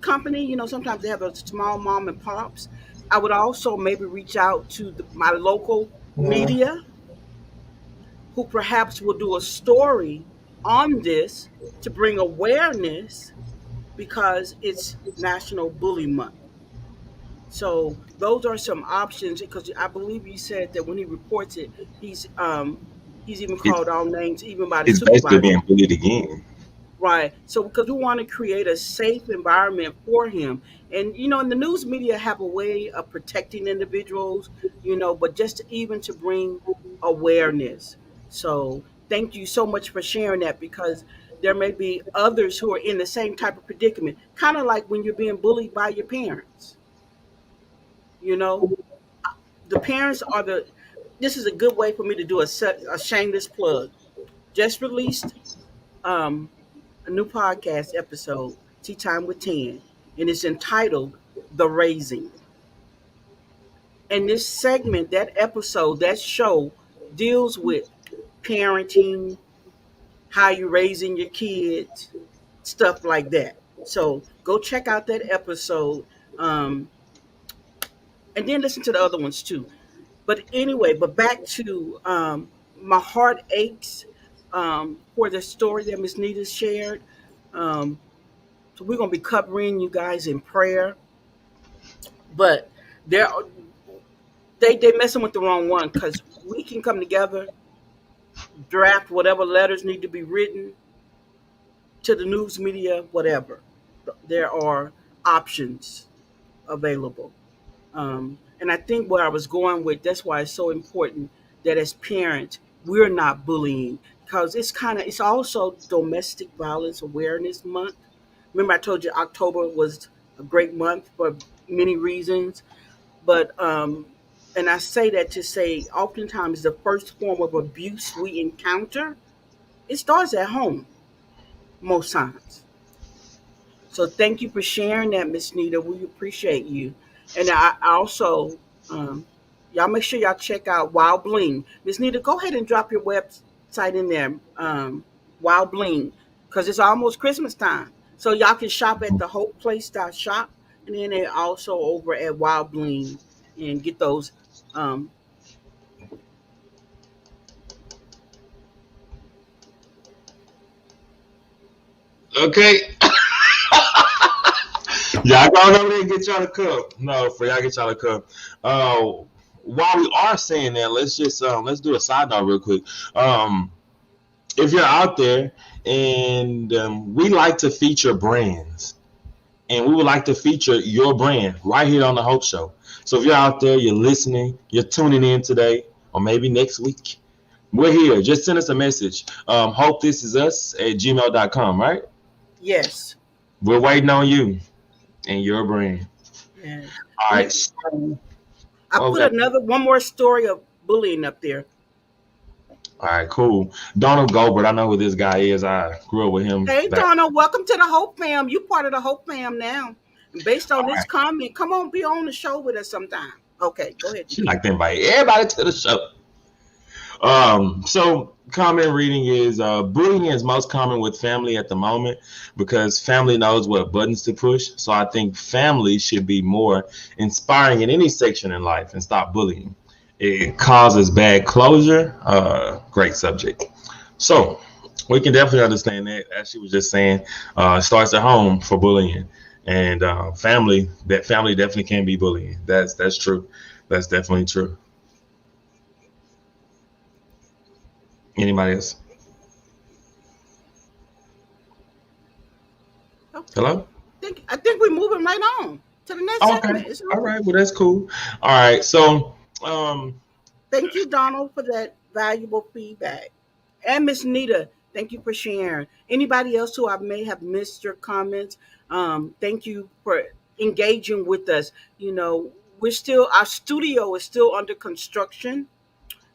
Speaker 7: company, sometimes they have a small mom and pops. I would also maybe reach out to my local media, who perhaps will do a story on this to bring awareness because it's National Bully Month. So those are some options because I believe you said that when he reports it, he's even
Speaker 2: It,
Speaker 7: called all names, even by the
Speaker 2: it's basically
Speaker 7: supervisor.
Speaker 2: being bullied again.
Speaker 7: Right. So because we want to create a safe environment for him. And and the news media have a way of protecting individuals, but just even to bring awareness. So thank you so much for sharing that because there may be others who are in the same type of predicament. Kind of like when you're being bullied by your parents. You know, the parents are the this is a good way for me to do a shameless plug. Just released um a new podcast episode, Tea Time with Tan, and it's entitled The Raising. And this segment, that episode, that show deals with parenting, how you're raising your kids, stuff like that. So go check out that episode um, and then listen to the other ones too. But anyway, but back to my heart aches for the story that Miss Nita shared. Um, So we're gonna be covering you guys in prayer, but they're they messing with the wrong one because we can come together, draft whatever letters need to be written to the news media, whatever. There are options available, and I think where I was going with that's why it's so important that as parents we're not bullying because it's also Domestic Violence Awareness Month. Remember, I told you October was a great month for many reasons. But and I say that to say, oftentimes the first form of abuse we encounter, it starts at home most times. So thank you for sharing that, Miss Nita. We appreciate you. And I also, y'all make sure y'all check out Wild Bling. Miss Nita, go ahead and drop your website in there, Wild Bling, because it's almost Christmas time. So y'all can shop at the hopeplace.shop, and then they're also over at Wild Bling and get those. Um,
Speaker 2: Okay. Y'all go over there and get y'all a cup. No, for y'all get y'all a cup. While we are saying that, let's do a side note real quick. Um, if you're out there and we like to feature brands, and we would like to feature your brand right here on the Hope Show. So if you're out there, you're listening, you're tuning in today, or maybe next week, we're here. Just send us a message. Hope this is us at gmail.com, right?
Speaker 7: yes,
Speaker 2: We're waiting on you and your brand.
Speaker 7: yes.
Speaker 2: All
Speaker 7: And
Speaker 2: right. So,
Speaker 7: I
Speaker 2: what we
Speaker 7: put
Speaker 2: got?
Speaker 7: one more story of bullying up there.
Speaker 2: All right, cool. Donald Goldberg, I know who this guy is. I grew up with him
Speaker 7: Hey,
Speaker 2: back.
Speaker 7: Donna, welcome to the Hope Fam. You part of the Hope Fam now. And based on
Speaker 2: All
Speaker 7: this
Speaker 2: right.
Speaker 7: comment, come on, be on the show with us sometime. Okay, go ahead.
Speaker 2: She like to invite everybody to the show. So common reading is bullying is most common with family at the moment because family knows what buttons to push. So I think family should be more inspiring in any section in life and stop bullying. It causes bad closure. Great subject. So we can definitely understand that. As she was just saying, it starts at home for bullying, and family definitely can be bullying. That's true. That's definitely true. Anybody else?
Speaker 7: Okay.
Speaker 2: Hello?
Speaker 7: I think we're moving right on to the next
Speaker 2: Oh, okay.
Speaker 7: segment.
Speaker 2: All right. Well, that's cool. All right. So,
Speaker 7: Thank you, Donald, for that valuable feedback. And Miss Nita, thank you for sharing. Anybody else who I may have missed your comments, thank you for engaging with us. You know, our studio is still under construction.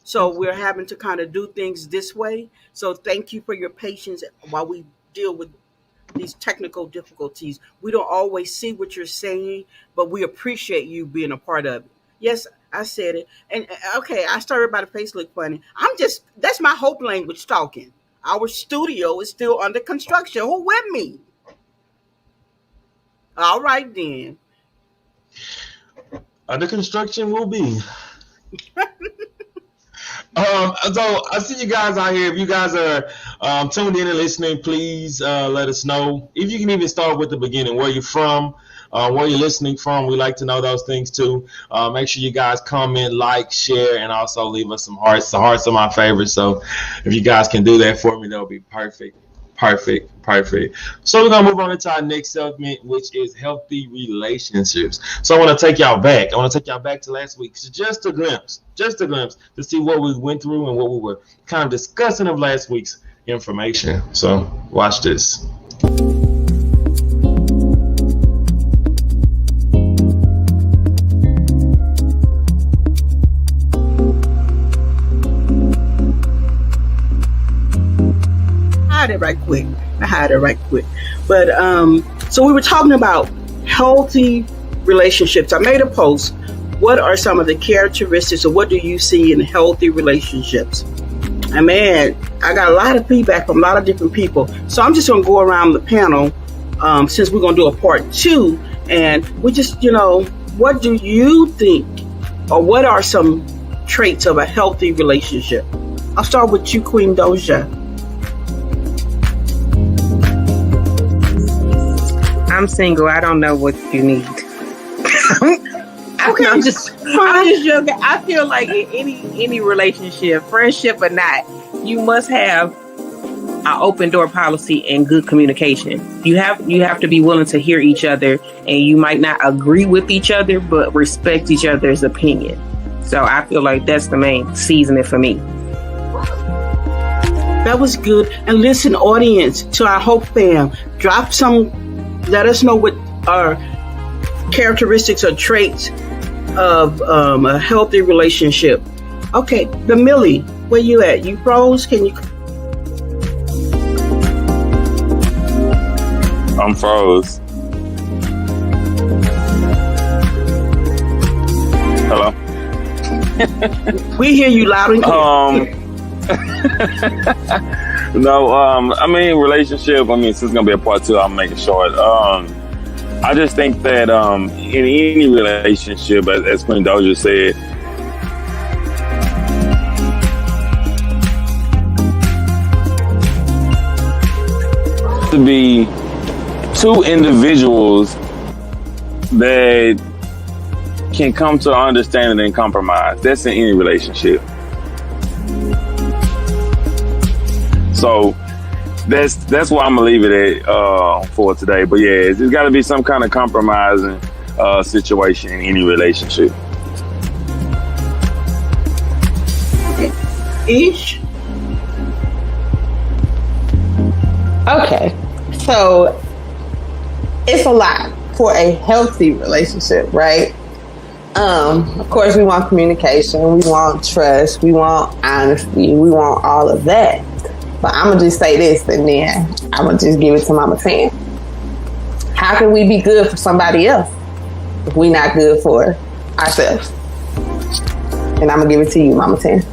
Speaker 7: So we're having to kind of do things this way. So thank you for your patience while we deal with these technical difficulties. We don't always see what you're saying, but we appreciate you being a part of it. Yes, I said it. And okay, I started by the face look funny. That's my hope language talking. Our studio is still under construction. Who with me? All right then.
Speaker 2: under construction will be. So I see you guys out here. If you guys are tuned in and listening, please let us know. If you can even start with the beginning, where you're from, where you're listening from. We like to know those things too. Make sure you guys comment, like, share, and also leave us some hearts. The hearts are my favorite. So if you guys can do that for me, that'll be perfect. Perfect. So we're gonna move on into our next segment, which is healthy relationships. So I want to take y'all back. I want to take y'all back to last week. So just a glimpse to see what we went through and what we were kind of discussing of last week's information. So watch this.
Speaker 7: I hide it right quick. But so we were talking about healthy relationships. I made a post. What are some of the characteristics, or what do you see in healthy relationships? And man, I got a lot of feedback from a lot of different people. So I'm just going to go around the panel since we're going to do a part 2. And we just, what do you think, or what are some traits of a healthy relationship? I'll start with you, Queen Doja.
Speaker 3: I'm single. I don't know what you need.
Speaker 7: Okay,
Speaker 3: I'm just joking. I feel like in any relationship, friendship or not, you must have an open door policy and good communication. You have to be willing to hear each other, and you might not agree with each other, but respect each other's opinion. So I feel like that's the main seasoning for me.
Speaker 7: That was good. And listen, audience, to our Hope Fam, drop some Let us know what are characteristics or traits of a healthy relationship. Okay, the Millie, where you at? You froze? Can you?
Speaker 2: I'm froze. Hello.
Speaker 7: We hear you loud and clear.
Speaker 2: No, I mean relationship. I mean, since it's gonna be a part two, I'll make it short. I just think that in any relationship, as Queen Doja said, to be two individuals that can come to an understanding and compromise. That's in any relationship. So that's why I'm gonna leave it at for today. But yeah, there's got to be some kind of compromising situation in any relationship.
Speaker 7: Ish.
Speaker 3: Okay, so it's a lot for a healthy relationship, right? Of course, we want communication, we want trust, we want honesty, we want all of that. But I'm gonna just say this, and then I'm gonna just give it to Mama Tan. How can we be good for somebody else if we're not good for ourselves? And I'm gonna give it to you, Mama Tan.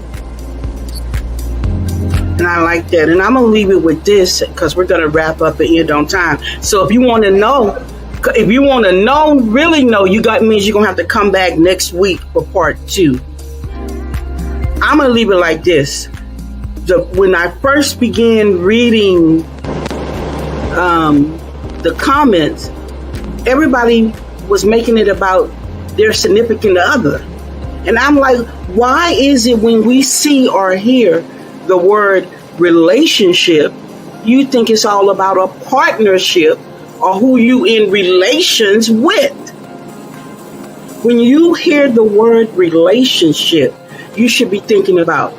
Speaker 7: And I like that. And I'm going to leave it with this because we're going to wrap up and end on time. So if you want to know, really know, means you're going to have to come back next week for part 2. I'm going to leave it like this. When I first began reading the comments, everybody was making it about their significant other. And I'm like, why is it when we see or hear the word relationship, you think it's all about a partnership or who you in relations with? When you hear the word relationship, you should be thinking about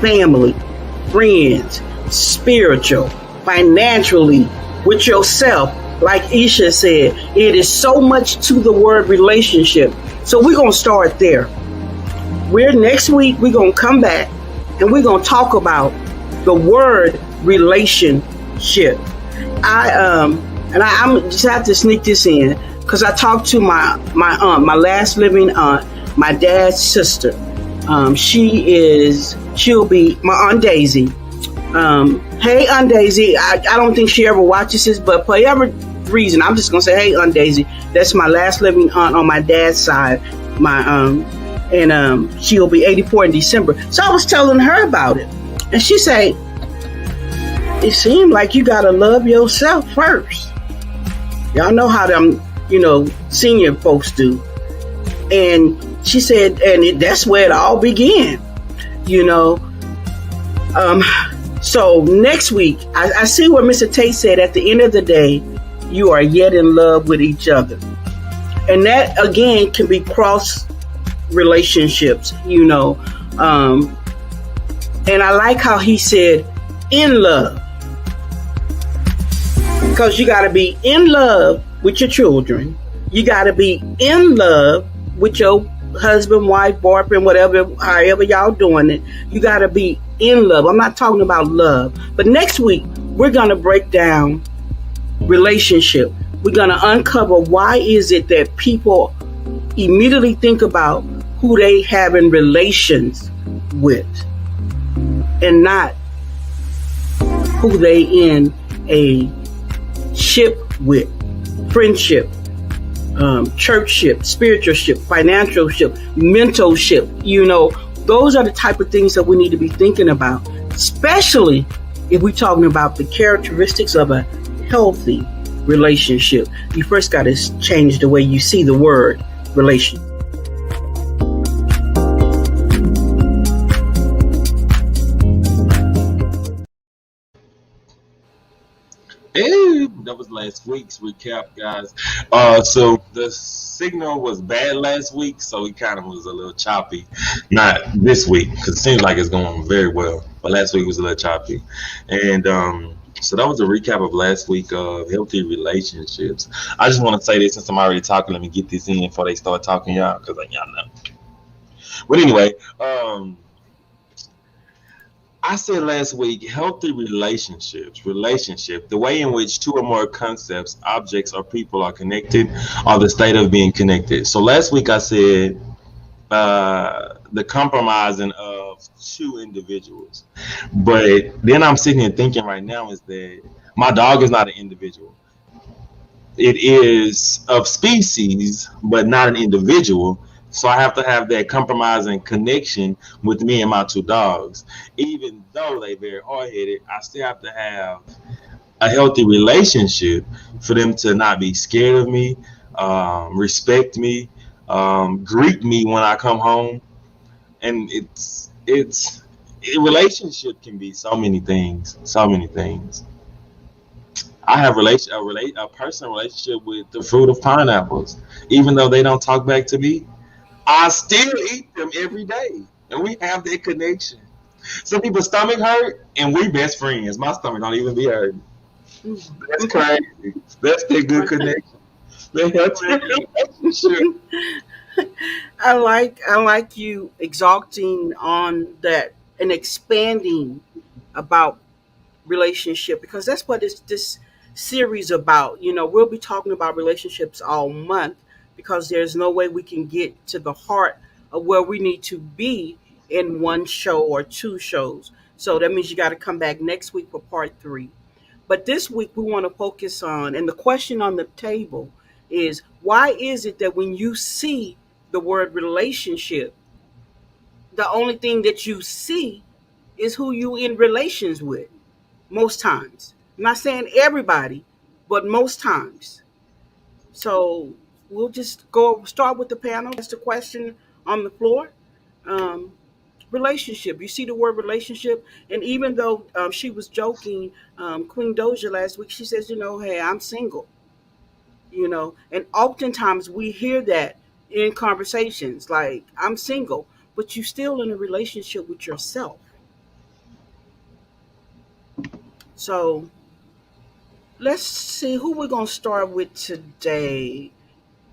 Speaker 7: family, friends, spiritual, financially, with yourself. Like Isha said, it is so much to the word relationship. So we're going to start there. Next week, we're going to come back and we're going to talk about the word relationship. I'm just have to sneak this in because I talked to my aunt, my last living aunt, my dad's sister. She'll be my Aunt Daisy. Hey, Aunt Daisy. I don't think she ever watches this, but for every reason, I'm just gonna say, hey, Aunt Daisy. That's my last living aunt on my dad's side. And she'll be 84 in December. So I was telling her about it, and she said, "It seemed like you gotta love yourself first." Y'all know how them, senior folks do. And she said, that's where it all began, So next week, I see what Mr. Tate said. At the end of the day, you are yet in love with each other, and that again can be cross relationships, And I like how he said in love, because you got to be in love with your children. You got to be in love with your husband, wife, boyfriend, whatever, however y'all doing it. You got to be in love. I'm not talking about love. But next week, we're going to break down relationship. We're going to uncover why is it that people immediately think about who they having relations with and not who they in a ship with, friendship, churchship, spiritualship, financialship, mentorship. Those are the type of things that we need to be thinking about, especially if we're talking about the characteristics of a healthy relationship. You first got to change the way you see the word relationship.
Speaker 2: Hey, that was last week's recap, guys. So the signal was bad last week, so it kind of was a little choppy. Not this week, because it seems like it's going very well. But last week was a little choppy. And So that was a recap of last week of healthy relationships. I just want to say this since I'm already talking. Let me get this in before they start talking, y'all, because y'all know. But anyway, I said last week, healthy relationship, the way in which two or more concepts, objects, or people are connected, or the state of being connected. So last week I said the compromising of two individuals. But then I'm sitting here thinking right now is that my dog is not an individual. It is of species, but not an individual. So I have to have that compromising connection with me and my two dogs. Even though they very hard headed, I still have to have a healthy relationship for them to not be scared of me, respect me, greet me when I come home. And it's a relationship can be so many things, so many things. I have a personal relationship with the fruit of pineapples. Even though they don't talk back to me, I still eat them every day, and we have that connection. Some people's stomach hurt, and we best friends. My stomach don't even be hurt. That's crazy. That's the good connection. The healthy relationship.
Speaker 7: I like you exalting on that and expanding about relationship because that's what this series about. We'll be talking about relationships all month because there's no way we can get to the heart of where we need to be in one show or two shows. So that means you got to come back next week for part 3. But this week we want to focus on, and the question on the table is, why is it that when you see the word relationship, the only thing that you see is who you in relations with? Most times. I'm not saying everybody, but most times. So we'll just go start with the panel. That's the question on the floor. Um, Relationship. You see the word relationship, and even though she was joking, Queen Doja last week, she says, hey, I'm single. And oftentimes we hear that in conversations, like I'm single, but you still in a relationship with yourself. So let's see who we're gonna start with today.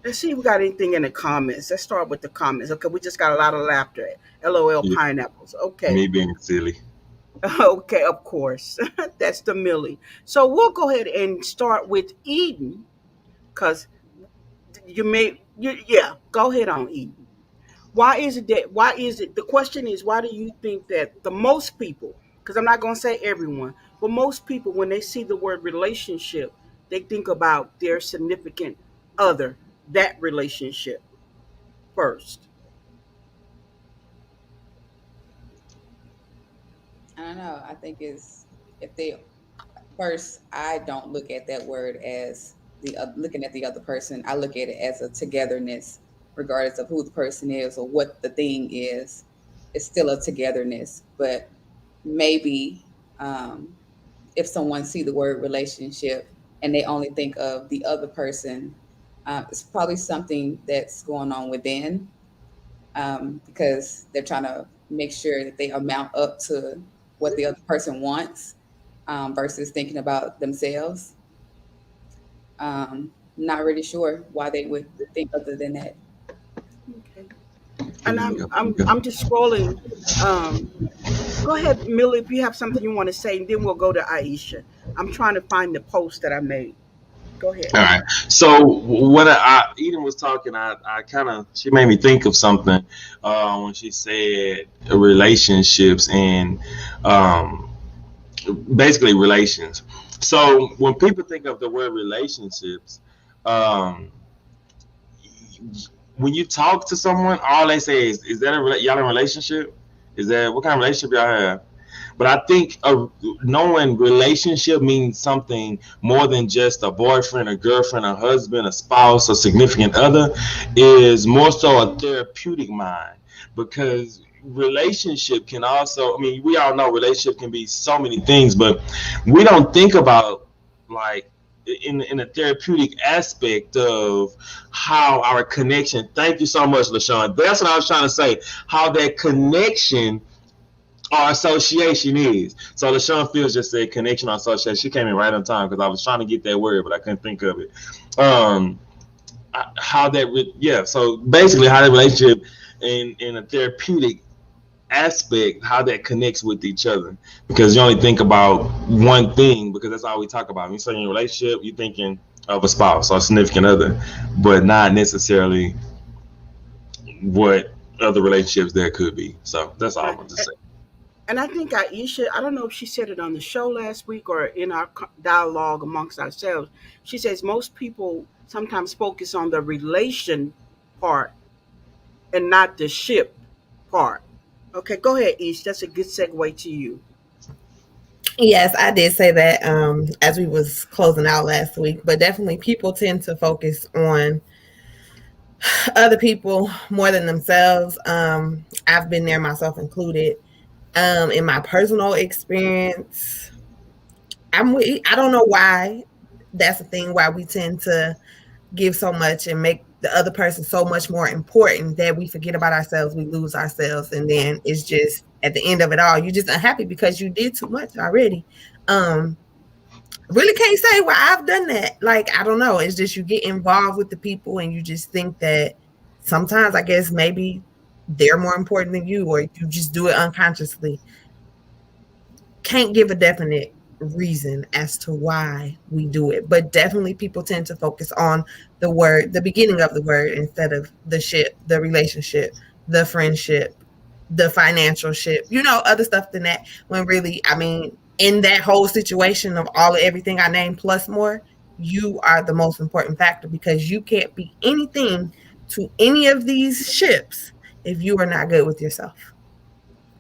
Speaker 7: Let's see if we got anything in the comments. Let's start with the comments. Okay, we just got a lot of laughter. LOL
Speaker 2: Yeah,
Speaker 7: pineapples. Okay.
Speaker 2: me being silly.
Speaker 7: Okay, of course. That's the Millie. So we'll go ahead and start with Eden because yeah, go ahead on Eden. Why is it the question is, why do you think that the most people, because I'm not going to say everyone, but most people, when they see the word relationship, they think about their significant other, that relationship first.
Speaker 4: I don't know. I think it's if they first, I don't look at that word as looking at the other person. I look at it as a togetherness, regardless of who the person is or what the thing is. It's still a togetherness. But maybe if someone see the word relationship and they only think of the other person, it's probably something that's going on within, because they're trying to make sure that they amount up to what the other person wants, versus thinking about themselves. Not really sure why they would think other than that.
Speaker 7: Okay.
Speaker 2: Here
Speaker 7: And
Speaker 2: we
Speaker 7: I'm
Speaker 2: go. Here we
Speaker 7: I'm
Speaker 2: go.
Speaker 7: I'm just scrolling. Um, Go ahead, Millie, if you have something you want to say, and then we'll go to Aisha. I'm trying to find the post that I made. Go ahead.
Speaker 2: All right. So when Eden was talking, I kind of she made me think of something when she said relationships and um, basically relations. So when people think of the word relationships, um, when you talk to someone, all they say is that y'all in a relationship? Is that what kind of relationship y'all have? But I think knowing relationship means something more than just a boyfriend, a girlfriend, a husband, a spouse, a significant other, is more so a therapeutic mind because relationship can also, I mean, we all know relationship can be so many things, but we don't think about like in a therapeutic aspect of how our connection. Thank you so much, LaShawn. That's what I was trying to say. How that connection or association is. So LaShawn Fields just said connection or association. She came in right on time because I was trying to get that word, but I couldn't think of it. Um, how that, yeah. So basically, how that relationship in a therapeutic aspect, how that connects with each other. Because you only think about one thing, because that's all we talk about. When you say in a relationship, you're thinking of a spouse or a significant other, but not necessarily what other relationships there could be. So that's all I
Speaker 7: Right.
Speaker 2: want to say.
Speaker 7: And I think Aisha, I don't know if she said it on the show last week or in our dialogue amongst ourselves. She says most people sometimes focus on the relation part and not the ship part. Okay, go ahead, Ish. That's a good segue to you.
Speaker 3: Yes, I did say that as we was closing out last week, but definitely people tend to focus on other people more than themselves. I've been there, myself included. In my personal experience, I don't know why that's the thing, why we tend to give so much and make the other person so much more important that we forget about ourselves, we lose ourselves, and then it's just at the end of it all, you're just unhappy because you did too much already. Um, really can't say why I've done that. Like, I don't know. It's just you get involved with the people and you just think that sometimes I guess maybe they're more important than you, or you just do it unconsciously. Can't give a definite reason as to why we do it, but definitely people tend to focus on the word, the beginning of the word, instead of the ship, the relationship, the friendship, the financial ship, other stuff than that. When really, I mean, in that whole situation of all of everything I named plus more, you are the most important factor, because you can't be anything to any of these ships if you are not good with yourself.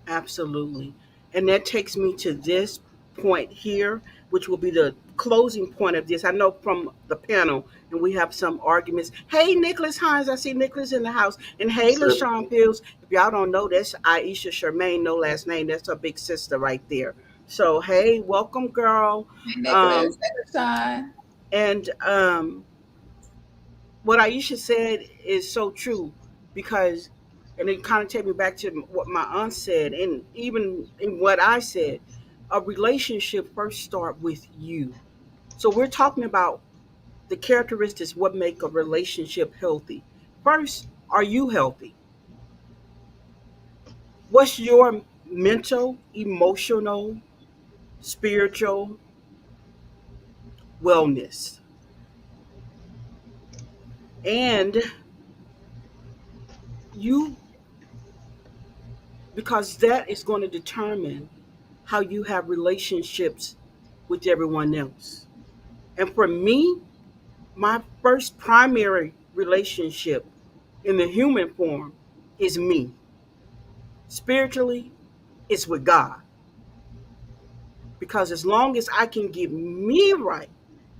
Speaker 7: Absolutely. And that takes me to this point here, which will be the closing point of this. I know from the panel, and we have some arguments. Hey, Nicholas Hines, I see Nicholas in the house. And hey,
Speaker 2: So,
Speaker 7: LaShawn Fields. If y'all don't know, that's Aisha Charmaine, no last name. That's her big sister right there. So, hey, welcome, girl.
Speaker 4: Hey, Nicholas.
Speaker 7: Um,
Speaker 4: Hey, Rashawn.
Speaker 7: and what Aisha said is so true, because, and it kind of take me back to what my aunt said, and even in what I said, a relationship first start with you. So we're talking about the characteristics what make a relationship healthy. First, are you healthy? What's your mental, emotional, spiritual wellness? And you, because that is going to determine how you have relationships with everyone else. And for me, my first primary relationship in the human form is me. Spiritually, it's with God. Because as long as I can get me right,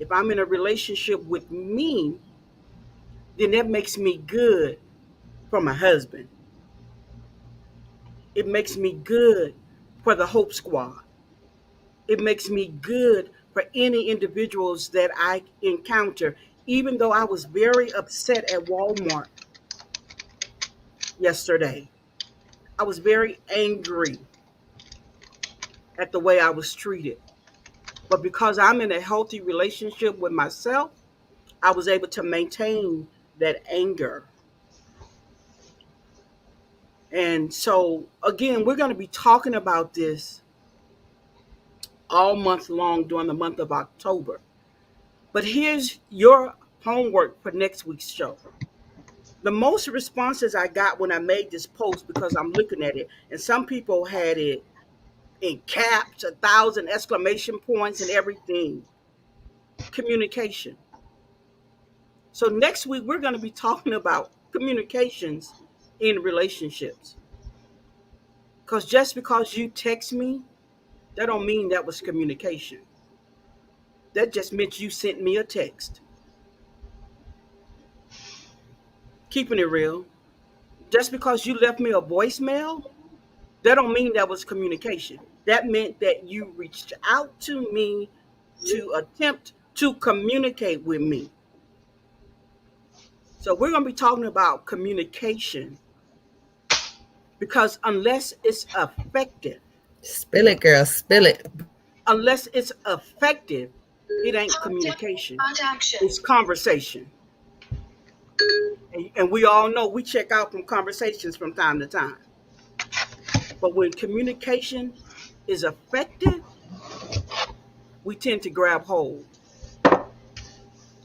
Speaker 7: if I'm in a relationship with me, then that makes me good for my husband. It makes me good for the Hope Squad. It makes me good for any individuals that I encounter, even though I was very upset at Walmart yesterday. I was very angry at the way I was treated. But because I'm in a healthy relationship with myself, I was able to maintain that anger. And so, again, we're going to be talking about this all month long during the month of October. But here's your homework for next week's show. The most responses I got when I made this post, because I'm looking at it, and some people had it in caps, 1,000 exclamation points, and everything. Communication. So next week we're going to be talking about communications in relationships. Because just because you text me, that don't mean that was communication. That just meant you sent me a text. Keeping it real. Just because you left me a voicemail, that don't mean that was communication. That meant that you reached out to me to attempt to communicate with me. So we're going to be talking about communication, because unless it's effective,
Speaker 3: Spill it, girl. Spill it.
Speaker 7: Unless it's effective, it ain't communication. It's conversation. And we all know we check out from conversations from time to time. But when communication is effective, we tend to grab hold.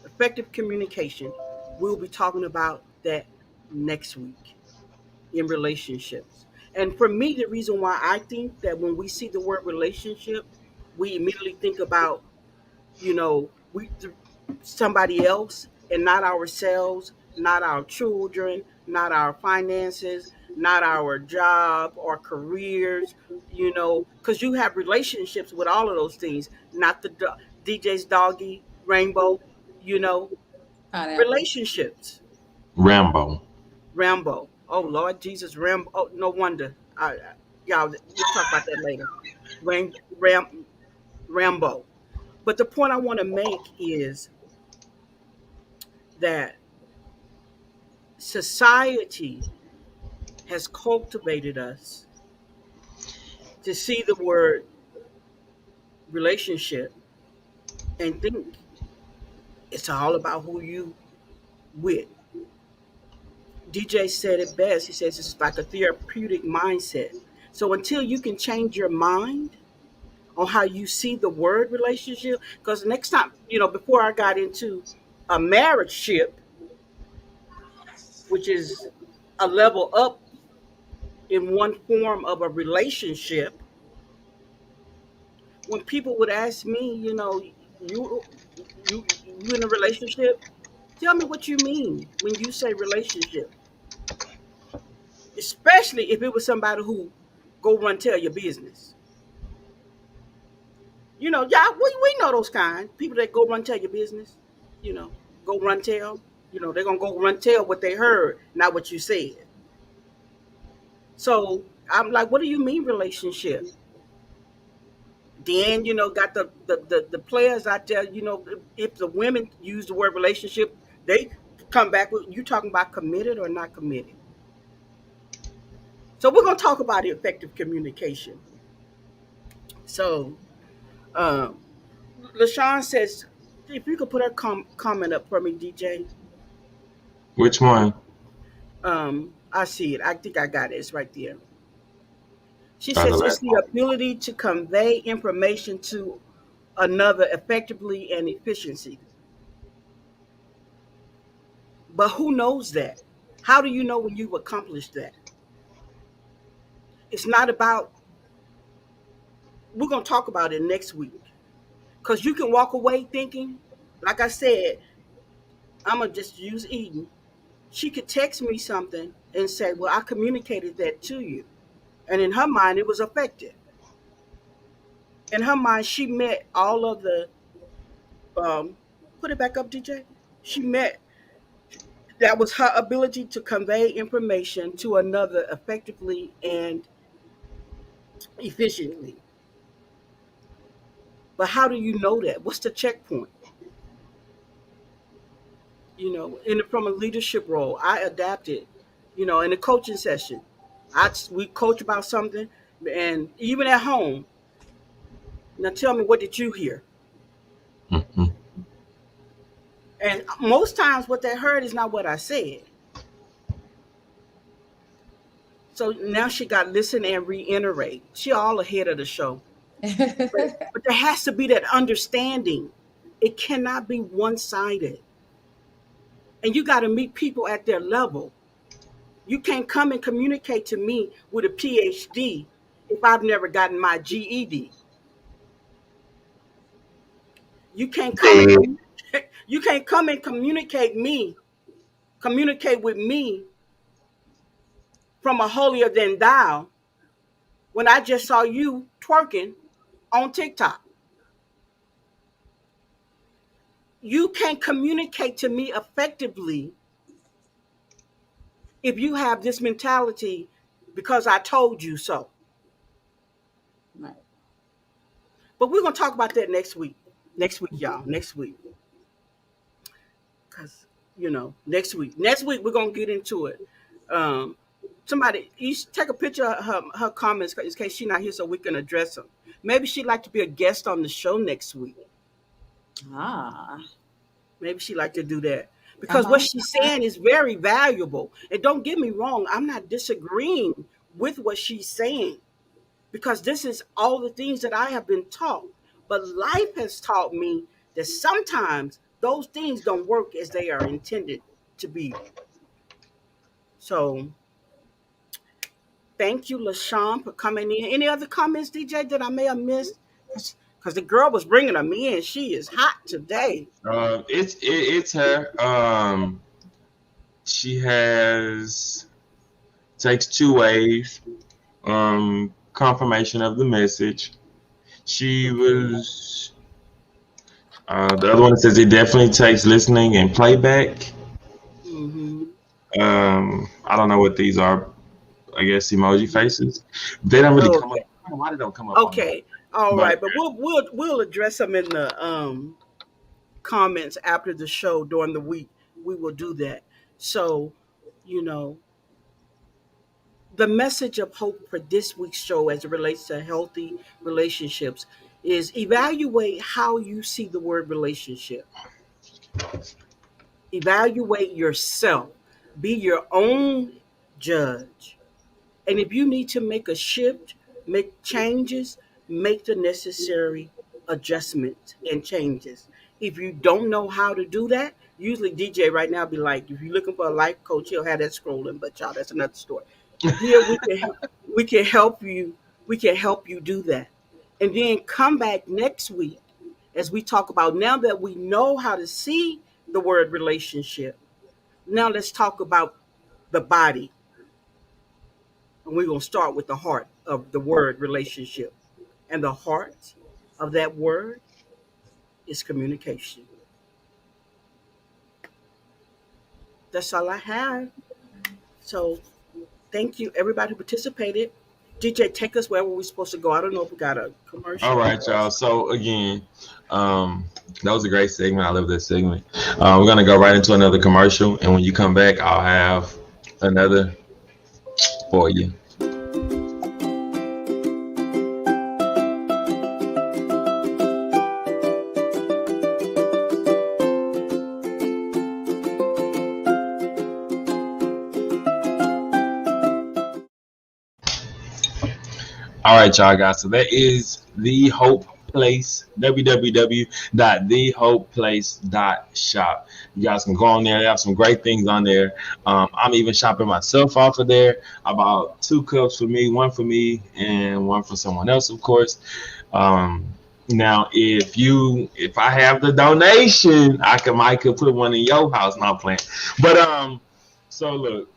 Speaker 7: Effective communication. We'll be talking about that next week in relationships. And for me, the reason why I think that when we see the word relationship, we immediately think about, we somebody else and not ourselves, not our children, not our finances, not our job or careers, because you have relationships with all of those things, not the DJ's doggy, rainbow, you know,
Speaker 4: Pineapple.
Speaker 7: relationships.
Speaker 2: Rambo.
Speaker 7: Rambo. Oh Lord Jesus, Rambo. Oh, no wonder. Y'all, we'll talk about that later. Ram, Rambo. But the point I want to make is that society has cultivated us to see the word relationship and think it's all about who you with. DJ said it best. He says it's like a therapeutic mindset. So until you can change your mind on how you see the word relationship, because next time, before I got into a marriage ship, which is a level up in one form of a relationship, when people would ask me, you you in a relationship, tell me what you mean when you say relationship, especially if it was somebody who go run tell your business. Yeah, we know those kind people that go run tell your business. You know, go run tell. They're gonna go run tell what they heard, not what you said. So I'm like, what do you mean relationship? Then got the players out there. If the women use the word relationship, they come back with you talking about committed or not committed. So we're gonna talk about effective communication. So um, LaShawn says, if you could put her comment up for me, DJ.
Speaker 2: Which one?
Speaker 7: I see it. I think I got it. It's right there. She
Speaker 2: Or the
Speaker 7: says it's
Speaker 2: last
Speaker 7: the
Speaker 2: one?
Speaker 7: ability to convey information to another effectively and efficiency. But who knows that? How do you know when you've accomplished that? It's not about, we're going to talk about it next week. Because you can walk away thinking, like I said, I'm going to just use Eden. She could text me something and say, well, I communicated that to you. And in her mind, it was effective. In her mind, she met all of the, um, put it back up, DJ. She met, that was her ability to convey information to another effectively and efficiently. But how do you know that? What's the checkpoint? And from a leadership role, I adapted. In a coaching session, we coach about something, and even at home. Now, tell me, what did you hear?
Speaker 2: Hmm.
Speaker 7: And most times, what they heard is not what I said. So now she got listen and reiterate. She all ahead of the show, but there has to be that understanding. It cannot be one sided, and you got to meet people at their level. You can't come and communicate to me with a PhD if I've never gotten my GED. You can't come and you can't come and communicate with me from a holier than thou when I just saw you twerking on TikTok. You can't communicate to me effectively if you have this mentality because I told you so.
Speaker 4: Right.
Speaker 7: But we're gonna talk about that next week. Next week, y'all. Next week. Because next week. Next week we're gonna get into it. Um, Somebody, you should take a picture of her comments in case she's not here so we can address them. Maybe she'd like to be a guest on the show next week.
Speaker 4: Ah.
Speaker 7: Maybe she'd like to do that. Because what
Speaker 4: Uh-huh.
Speaker 7: she's saying is very valuable. And don't get me wrong, I'm not disagreeing with what she's saying because this is all the things that I have been taught. But life has taught me that sometimes those things don't work as they are intended to be. So thank you, LaShawn, for coming in. Any other comments, DJ, that I may have missed? Because the girl was bringing them in. She is hot today.
Speaker 2: It's her. She has takes two ways. Confirmation of the message. She
Speaker 7: Okay.
Speaker 2: was the other one says it definitely takes listening and playback.
Speaker 7: Mm-hmm.
Speaker 2: I don't know what these are. I guess emoji faces. They don't really come up.
Speaker 7: Okay.
Speaker 2: I don't know why they don't come up on there.
Speaker 7: Okay. All
Speaker 2: But
Speaker 7: right. But we'll address them in the comments after the show during the week. We will do that. So, you know, the message of hope for this week's show as it relates to healthy relationships is evaluate how you see the word relationship. Evaluate yourself. Be your own judge. And if you need to make a shift, make changes, make the necessary adjustments and changes. If you don't know how to do that, usually DJ right now be like, if you're looking for a life coach, he'll have that scrolling, but y'all, that's another story. Here we can help you, we can help you do that. And then come back next week as we talk about now that we know how to see the word relationship. Now let's talk about the body, and we're going to start with the heart of the word relationship. And the heart of that word is communication. That's all I have. So thank you, everybody who participated. DJ, take us wherever we're supposed to go. I don't know if we got a
Speaker 2: all
Speaker 7: commercial
Speaker 2: right,
Speaker 7: or
Speaker 2: y'all. So again, that was a great segment. I love that segment. We're gonna go right into another commercial, and when you come back, I'll have another for you. All right, y'all guys. So that is the Hope Place, www.thehopeplace.shop. You guys can go on there. They have some great things on there. I'm even shopping myself off of there. I bought two cups for me, and one for someone else, of course. Um, Now, if I have the donation, I could put one in your house. Not playing, but so look,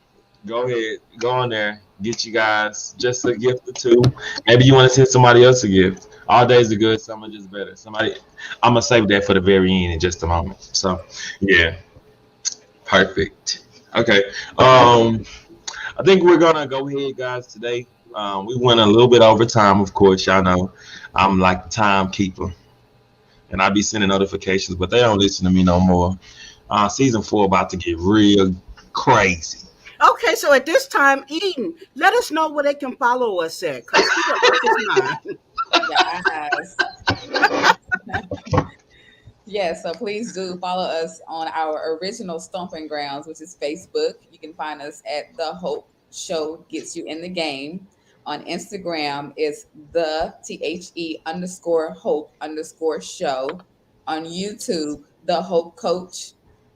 Speaker 2: go ahead, go on there, get you guys just a gift or two. Maybe you want to send somebody else a gift. All days are good, some are just better. I'm gonna save that for the very end in just a moment. So, yeah, perfect. Okay, I think we're gonna go ahead, guys. Today, we went a little bit over time. Of course, y'all know I'm like the timekeeper, and I be sending notifications, but they don't listen to me no more. Season 4 about to get real crazy.
Speaker 7: okay, so at this time, Eden, let us know where they can follow us at, because he done lost his mind.
Speaker 4: Yes. Yes, so please do follow us on our original stomping grounds, which is Facebook. You can find us at The Hope Show Gets You in the Game. On Instagram, it's the THE_Hope_show. On YouTube, The Hope Coach.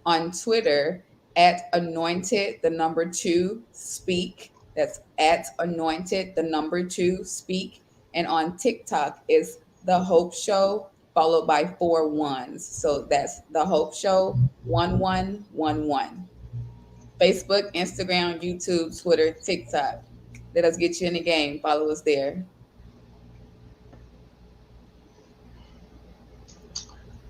Speaker 4: On Twitter, at Anointed, the number two, speak. That's at Anointed, the number two, speak. And on TikTok is The Hope Show followed by four ones. So that's The Hope Show 1111. Facebook, Instagram, YouTube, Twitter, TikTok. Let us get you in the game. Follow us there.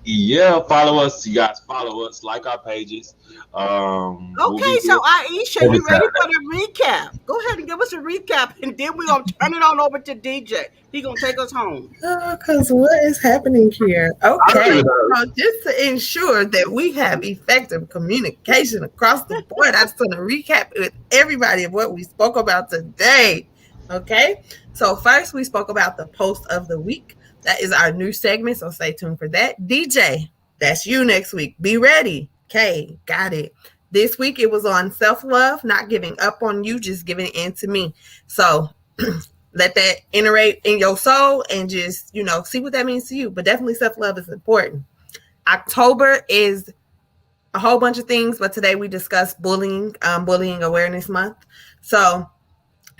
Speaker 2: Yeah, follow us. You guys follow us, like our pages. We'll
Speaker 7: Okay,
Speaker 2: be
Speaker 7: so
Speaker 2: here
Speaker 7: Aisha,
Speaker 2: every
Speaker 7: you ready for
Speaker 2: Saturday.
Speaker 7: the recap? Go ahead and give us a recap, and then we're gonna turn it on over to DJ. He gonna take us home.
Speaker 3: Because what is happening here?
Speaker 2: I don't
Speaker 3: Okay,
Speaker 2: even know.
Speaker 3: so just to ensure that we have effective communication across the board, I just want to recap with everybody of what we spoke about today. Okay, so first we spoke about the post of the week. That is our new segment, so stay tuned for that. DJ, that's you next week. Be ready. Okay, got it. This week it was on self love, not giving up on you, just giving in to me. So let that iterate in your soul and just, see what that means to you. But definitely self love is important. October is a whole bunch of things, but today we discussed bullying, bullying awareness month. So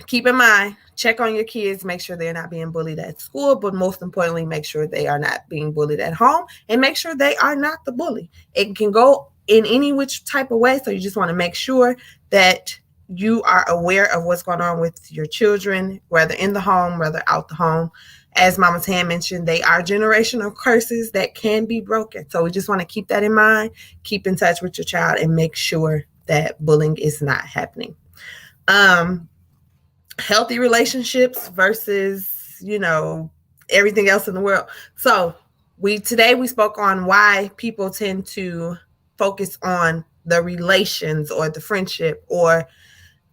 Speaker 3: keep in mind, check on your kids, make sure they're not being bullied at school, but most importantly, make sure they are not being bullied at home and make sure they are not the bully. It can go in any which type of way. So you just want to make sure that you are aware of what's going on with your children, whether in the home, whether out the home. As Mama Tan mentioned, they are generational curses that can be broken. So we just want to keep that in mind, keep in touch with your child and make sure that bullying is not happening. Healthy relationships versus everything else in the world. So today we spoke on why people tend to focus on the relations or the friendship or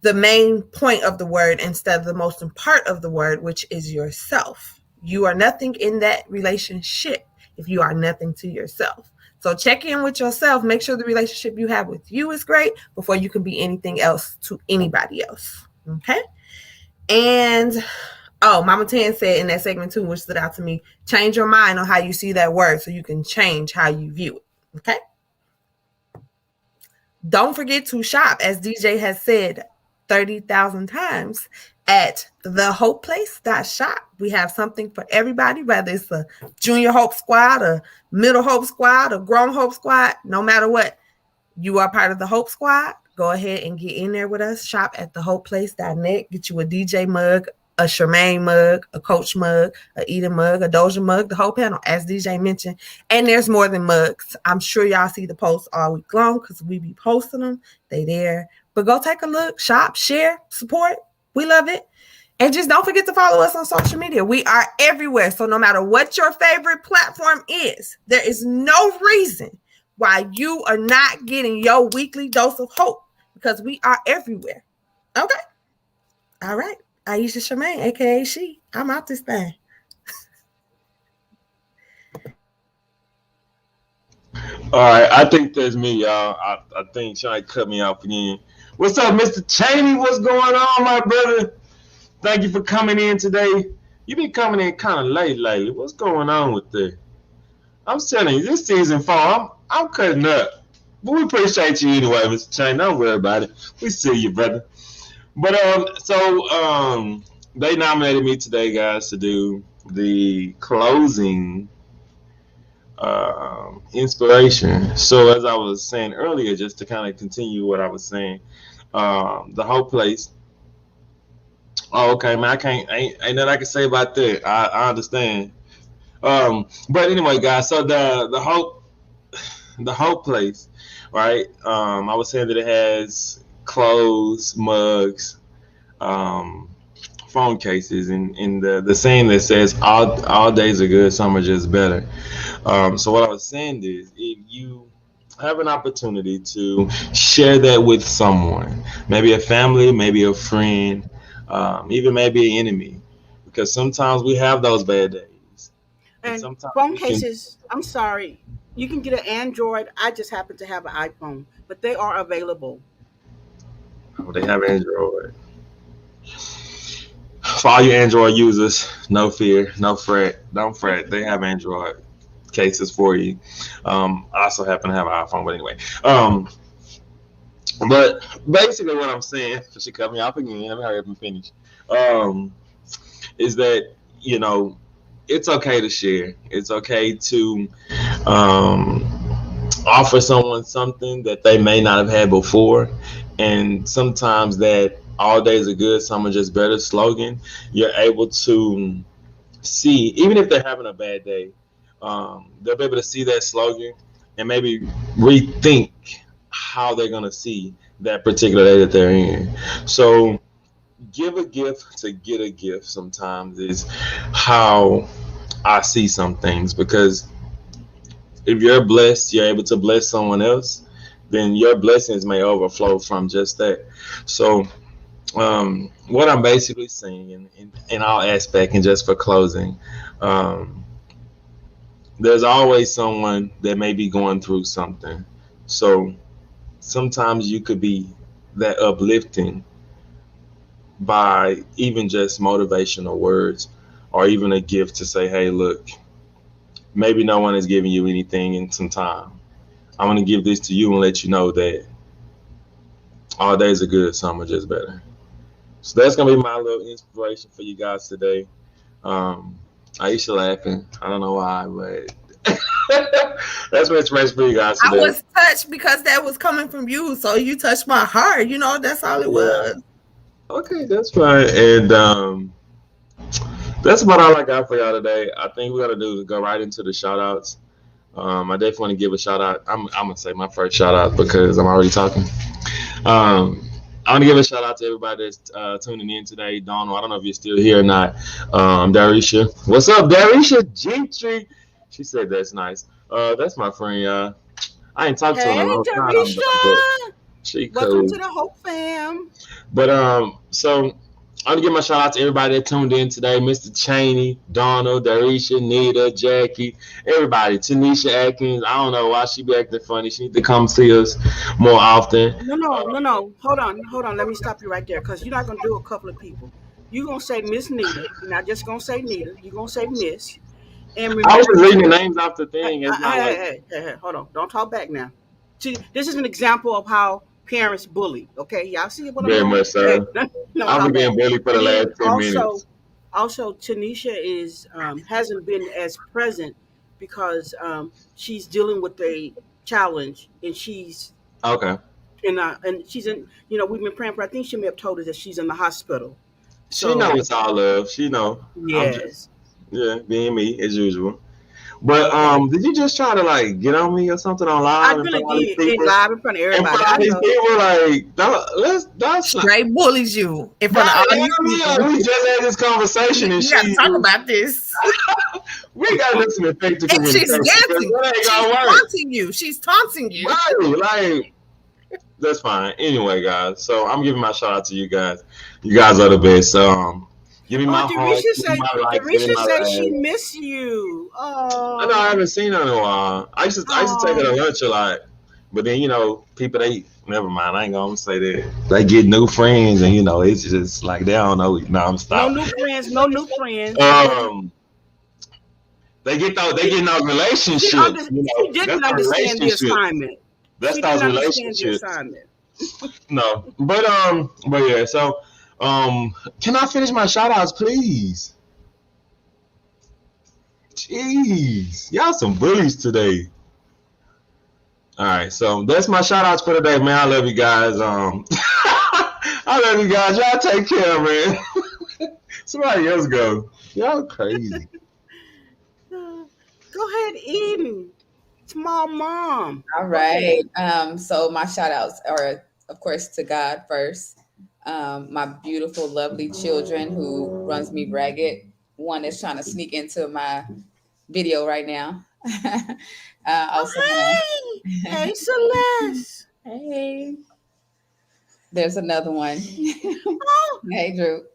Speaker 3: the main point of the word instead of the most important part of the word, which is yourself. You are nothing in that relationship if you are nothing to yourself. So check in with yourself, make sure the relationship you have with you is great before you can be anything else to anybody else. Okay. And Mama Tan said in that segment too, which stood out to me, change your mind on how you see that word so you can change how you view it. Okay. Don't forget to shop, as DJ has said 30,000 times, at the Hope Place.shop. We have something for everybody, whether it's a junior Hope squad, a middle Hope squad, a grown Hope squad, no matter what. You are part of the Hope Squad. Go ahead and get in there with us. Shop at thehopeplace.net. Get you a DJ mug, a Charmaine mug, a Coach mug, a Eden mug, a Doja mug, the whole panel, as DJ mentioned. And there's more than mugs. I'm sure y'all see the posts all week long because we be posting them. They there. But go take a look, shop, share, support. We love it. And just don't forget to follow us on social media. We are everywhere. So no matter what your favorite platform is, there is no reason why you are not getting your weekly dose of hope because we are everywhere. Okay. All right. Aisha Charmaine, aka She. I'm out this thing.
Speaker 2: All right, I think that's me, y'all. I think Sean cut me off again. What's up, Mr. Cheney? What's going on, my brother? Thank you for coming in today. You've been coming in kind of late lately. What's going on with that? I'm telling you, this season 4, I'm cutting up. But we appreciate you anyway, Mr. Cheney. Don't worry about it. We see you, brother. But they nominated me today, guys, to do the closing inspiration. So as I was saying earlier, just to kind of continue what I was saying, the whole place. Oh, okay, man. I can't. Ain't nothing I can say about that. I understand. But anyway, guys. So the whole place, right? I was saying that it has clothes, mugs, um, phone cases, and the saying that says all days are good, some are just better. So what I was saying is, if you have an opportunity to share that with someone, maybe a family, maybe a friend, even maybe an enemy, because sometimes we have those bad days, and
Speaker 7: And
Speaker 2: sometimes
Speaker 7: phone
Speaker 2: we can.
Speaker 7: cases, I'm sorry, you can get an Android. I just happen to have an iPhone, but they are available.
Speaker 2: Oh, they have Android. For all you Android users, no fear, no fret, don't fret. They have Android cases for you. I also happen to have an iPhone, but anyway. But basically, what I'm saying, so she cut me off again. Let me hurry up and finish. Um, is that it's okay to share. It's okay to offer someone something that they may not have had before, and sometimes that "all days are good, some are just better" slogan, you're able to see, even if they're having a bad day, they'll be able to see that slogan and maybe rethink how they're gonna see that particular day that they're in. So give a gift to get a gift sometimes is how I see some things, because if you're blessed, you're able to bless someone else, then your blessings may overflow from just that. So what I'm basically saying in all aspect, and just for closing, um, there's always someone that may be going through something. So sometimes you could be that uplifting by even just motivational words or even a gift to say, hey, look, maybe no one is giving you anything in some time. I'm going to give this to you and let you know that all days are good, some are just better. So that's going to be my little inspiration for you guys today. Aisha laughing. I don't know why, but that's my inspiration for you guys
Speaker 3: I
Speaker 2: today.
Speaker 3: was touched because that was coming from you. So you touched my heart. That's all it was.
Speaker 2: Okay, that's fine. And that's about all I got for y'all today. I think we got to do is go right into the shout outs. I definitely want to give a shout out. I'm going to say my first shout out because I'm already talking. I want to give a shout out to everybody that's tuning in today. Donald, I don't know if you're still here or not. Darisha. What's up, Darisha Gentry? She said that's nice. That's my friend, y'all. I ain't talked to her in
Speaker 7: Hey,
Speaker 2: a long time, but
Speaker 7: Darisha.
Speaker 2: she
Speaker 7: Welcome
Speaker 2: cool.
Speaker 7: to the Hope fam.
Speaker 2: But so I want to give my shout out to everybody that tuned in today. Mr. Cheney, Donald, Darisha, Nita, Jackie, everybody. Tanisha Atkins. I don't know why she be acting funny. She need to come see us more often.
Speaker 7: No. Hold on. Let me stop you right there, because you're not gonna do a couple of people. You're gonna say Miss Nita. You're not just gonna say Nita. You're gonna say Miss. And
Speaker 2: I was
Speaker 7: remember
Speaker 2: just reading the
Speaker 7: to
Speaker 2: names off the thing. It's not like
Speaker 7: hey, hold on. Don't talk back now. See, this is an example of how parents bully. Okay, y'all see what I'm
Speaker 2: very
Speaker 7: doing?
Speaker 2: much
Speaker 7: Hey,
Speaker 2: so.
Speaker 7: don't
Speaker 2: I've
Speaker 7: talk
Speaker 2: been
Speaker 7: back.
Speaker 2: getting bullied for the
Speaker 7: And
Speaker 2: last
Speaker 7: then
Speaker 2: 10 minutes.
Speaker 7: also Tanisha is hasn't been as present because she's dealing with a challenge, and she's
Speaker 2: Okay.
Speaker 7: and she's in. We've been praying for. I think she may have told us that she's in the hospital.
Speaker 2: She know
Speaker 7: So
Speaker 2: it's all love. She know. I'm just
Speaker 7: yes,
Speaker 2: being me as usual. But
Speaker 7: okay.
Speaker 2: did you just try to like get on me or something on
Speaker 7: I
Speaker 2: live in front
Speaker 7: really
Speaker 2: of all these
Speaker 7: did in
Speaker 2: people?
Speaker 7: live in front of
Speaker 2: In front
Speaker 7: everybody.
Speaker 2: of all
Speaker 7: I
Speaker 2: these
Speaker 7: know.
Speaker 2: people, like that's not
Speaker 3: Straight bullies you in front of
Speaker 2: right.
Speaker 3: all
Speaker 2: You
Speaker 3: these
Speaker 2: know me.
Speaker 3: people.
Speaker 2: We just had this conversation, and
Speaker 3: We got to
Speaker 2: she
Speaker 3: talk about this.
Speaker 2: we got to do some effective
Speaker 3: And she's
Speaker 2: communication because
Speaker 3: dancing.
Speaker 2: that ain't
Speaker 3: She's
Speaker 2: gonna work.
Speaker 3: taunting you. She's taunting you.
Speaker 2: Right? Like that's fine. Anyway, guys. So I'm giving my shout out to you guys. You guys are the best. Give me
Speaker 7: Oh,
Speaker 2: my heart, give me my likes, give me
Speaker 7: Darisha
Speaker 2: my
Speaker 7: said she
Speaker 2: laughs.
Speaker 7: miss you.
Speaker 2: I know I
Speaker 7: Oh,
Speaker 2: haven't seen her in a while. I used to take her to
Speaker 7: oh.
Speaker 2: lunch a lot, but then people they never mind. I ain't gonna say that they get new friends, and it's just like they don't know. No, I'm
Speaker 7: No
Speaker 2: stop.
Speaker 7: new friends. No new friends.
Speaker 2: Um, they get no relationships.
Speaker 7: She
Speaker 2: That's
Speaker 7: didn't
Speaker 2: the
Speaker 7: understand the
Speaker 2: relationship.
Speaker 7: assignment.
Speaker 2: That's
Speaker 7: She didn't
Speaker 2: those
Speaker 7: understand the
Speaker 2: relationships.
Speaker 7: assignment.
Speaker 2: No, but yeah. So can I finish my shout outs, please? Jeez, y'all some bullies today. All right, so that's my shout outs for today, man. I love you guys. I love you guys. Y'all take care, man. Somebody else go. Y'all crazy.
Speaker 7: Go ahead, Eden. It's my mom.
Speaker 4: All
Speaker 7: Go ahead.
Speaker 4: right. So my shout outs are, of course, to God first. My beautiful, lovely children who runs me ragged. One is trying to sneak into my video right now. Also,
Speaker 7: Oh, hey. Hey, Celeste.
Speaker 4: hey, there's another one.
Speaker 7: Oh,
Speaker 4: Hey, Drew.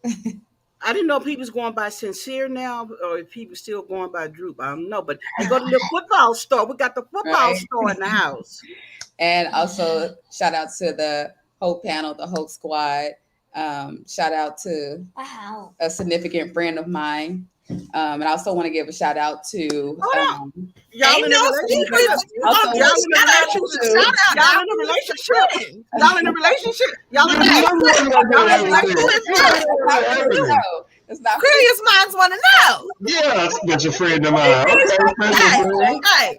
Speaker 7: I didn't know if he was going by Sincere now or if he was still going by Droop. I don't know. But they go to the football store. We got the football
Speaker 4: Right.
Speaker 7: store in the house.
Speaker 4: And also shout out to the Hope panel, the Hope squad. Shout out to a significant friend of mine. And I also want to give a shout out to
Speaker 7: Hold on. Y'all
Speaker 3: Ain't
Speaker 7: in a
Speaker 3: no
Speaker 7: relationship.
Speaker 3: secrets. You
Speaker 4: also
Speaker 3: gonna do
Speaker 7: Y'all
Speaker 3: a
Speaker 7: in a
Speaker 3: shout out.
Speaker 7: relationship.
Speaker 3: Do a shout out.
Speaker 7: Y'all
Speaker 3: Now
Speaker 7: in a
Speaker 3: who's your
Speaker 7: relationship.
Speaker 3: friend?
Speaker 7: Y'all in a relationship. Y'all in a
Speaker 3: Hey,
Speaker 7: relationship. Y'all in a
Speaker 3: who
Speaker 7: relationship.
Speaker 3: is
Speaker 4: it's
Speaker 3: mine?
Speaker 4: not for you, though. It's not for you.
Speaker 3: Curious minds want to know.
Speaker 2: Yeah, that's your friend of mine. Okay, special
Speaker 3: Hey,
Speaker 2: friend.
Speaker 3: hey.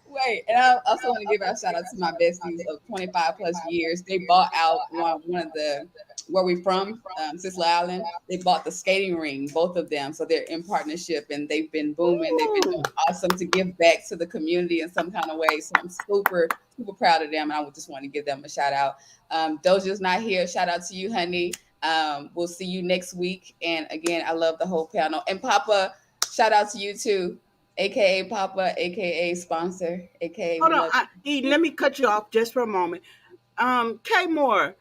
Speaker 4: Wait, and I also want to give a shout out to my besties of 25 plus years. They bought out one of the where we're from, Sizzler Island, they bought the skating ring, both of them. So they're in partnership and they've been booming. They've been doing
Speaker 7: Ooh.
Speaker 4: awesome to give back to the community in some kind of way. So I'm super, super proud of them. And I would just want to give them a shout out. Doja's not here. Shout out to you, honey. We'll see you next week. And again, I love the whole panel. And Papa, shout out to you too, aka Papa, aka sponsor, aka
Speaker 7: Hold
Speaker 4: we
Speaker 7: on,
Speaker 4: love
Speaker 7: Eden,
Speaker 4: you.
Speaker 7: let me cut you off just for a moment. K Moore,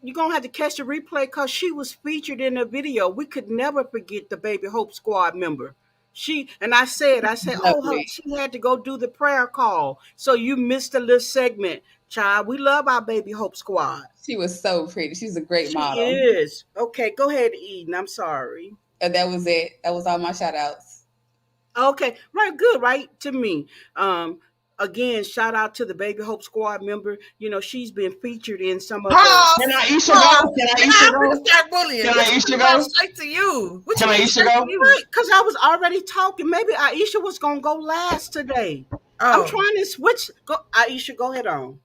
Speaker 7: you're gonna have to catch the replay because she was featured in the video. We could never forget the Baby Hope Squad member. I said, oh,
Speaker 4: Lovely.
Speaker 7: she had to go do the prayer call. So you missed a little segment, child. We love our Baby Hope Squad.
Speaker 4: She was so pretty. She's a great
Speaker 7: She
Speaker 4: model.
Speaker 7: is. Okay, go ahead, Eden. I'm sorry.
Speaker 4: And that was it. That was all my shout outs.
Speaker 7: Okay, right, good, right to me. Um, Again, shout out to the Baby Hope Squad member. You know, she's been featured in some of the.
Speaker 2: Can
Speaker 3: Pause.
Speaker 2: Aisha
Speaker 3: Pause.
Speaker 2: go? Can
Speaker 3: Now
Speaker 2: Aisha
Speaker 3: I'm gonna
Speaker 2: go?
Speaker 3: start bullying.
Speaker 2: Can
Speaker 3: What you
Speaker 2: Aisha
Speaker 3: mean about
Speaker 2: go?
Speaker 3: straight to you? What you
Speaker 2: Can
Speaker 3: mean
Speaker 2: Aisha
Speaker 3: straight to
Speaker 2: go?
Speaker 3: you?
Speaker 7: Right, because I was already talking. Maybe Aisha was gonna go last today. I'm
Speaker 3: Oh,
Speaker 7: trying to switch. Go, Aisha, go ahead on.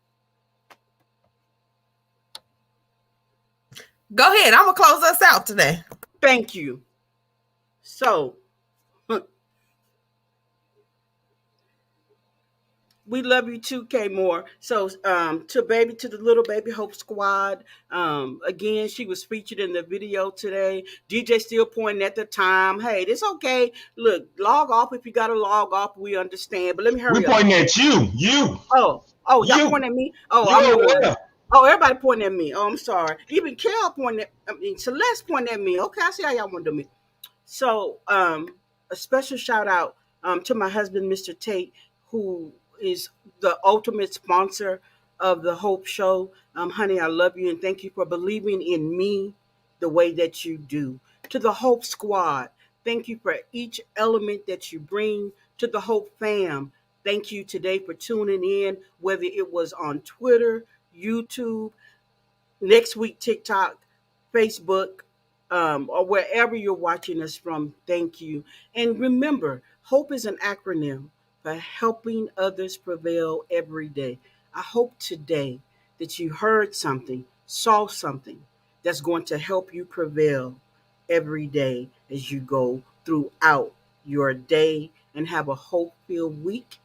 Speaker 3: go ahead. I'm gonna close us out today.
Speaker 7: Thank you. So we love you too, K Moore. So to the little Baby Hope Squad. Again, she was featured in the video today. DJ still pointing at the time. Hey, it's okay. Look, log off if you gotta log off. We understand. But let me
Speaker 2: We
Speaker 7: hurry up.
Speaker 2: pointing at you. You.
Speaker 7: Oh, y'all
Speaker 2: You.
Speaker 7: pointing at me. Oh,
Speaker 2: You
Speaker 7: I'm the
Speaker 2: over
Speaker 7: one.
Speaker 2: there.
Speaker 7: Oh, everybody pointing at me. Oh, I'm sorry. Even Carol pointing at. I mean, Celeste pointing at me. Okay, I see how y'all want to do me. So, a special shout out to my husband, Mr. Tate, who is the ultimate sponsor of the Hope Show. Honey, I love you and thank you for believing in me the way that you do. To the Hope Squad, thank you for each element that you bring. To the Hope fam, thank you today for tuning in, whether it was on Twitter, YouTube, next week TikTok, Facebook, or wherever you're watching us from. Thank you. And remember, HOPE is an acronym for helping others prevail every day. I hope today that you heard something, saw something that's going to help you prevail every day as you go throughout your day and have a hope filled week.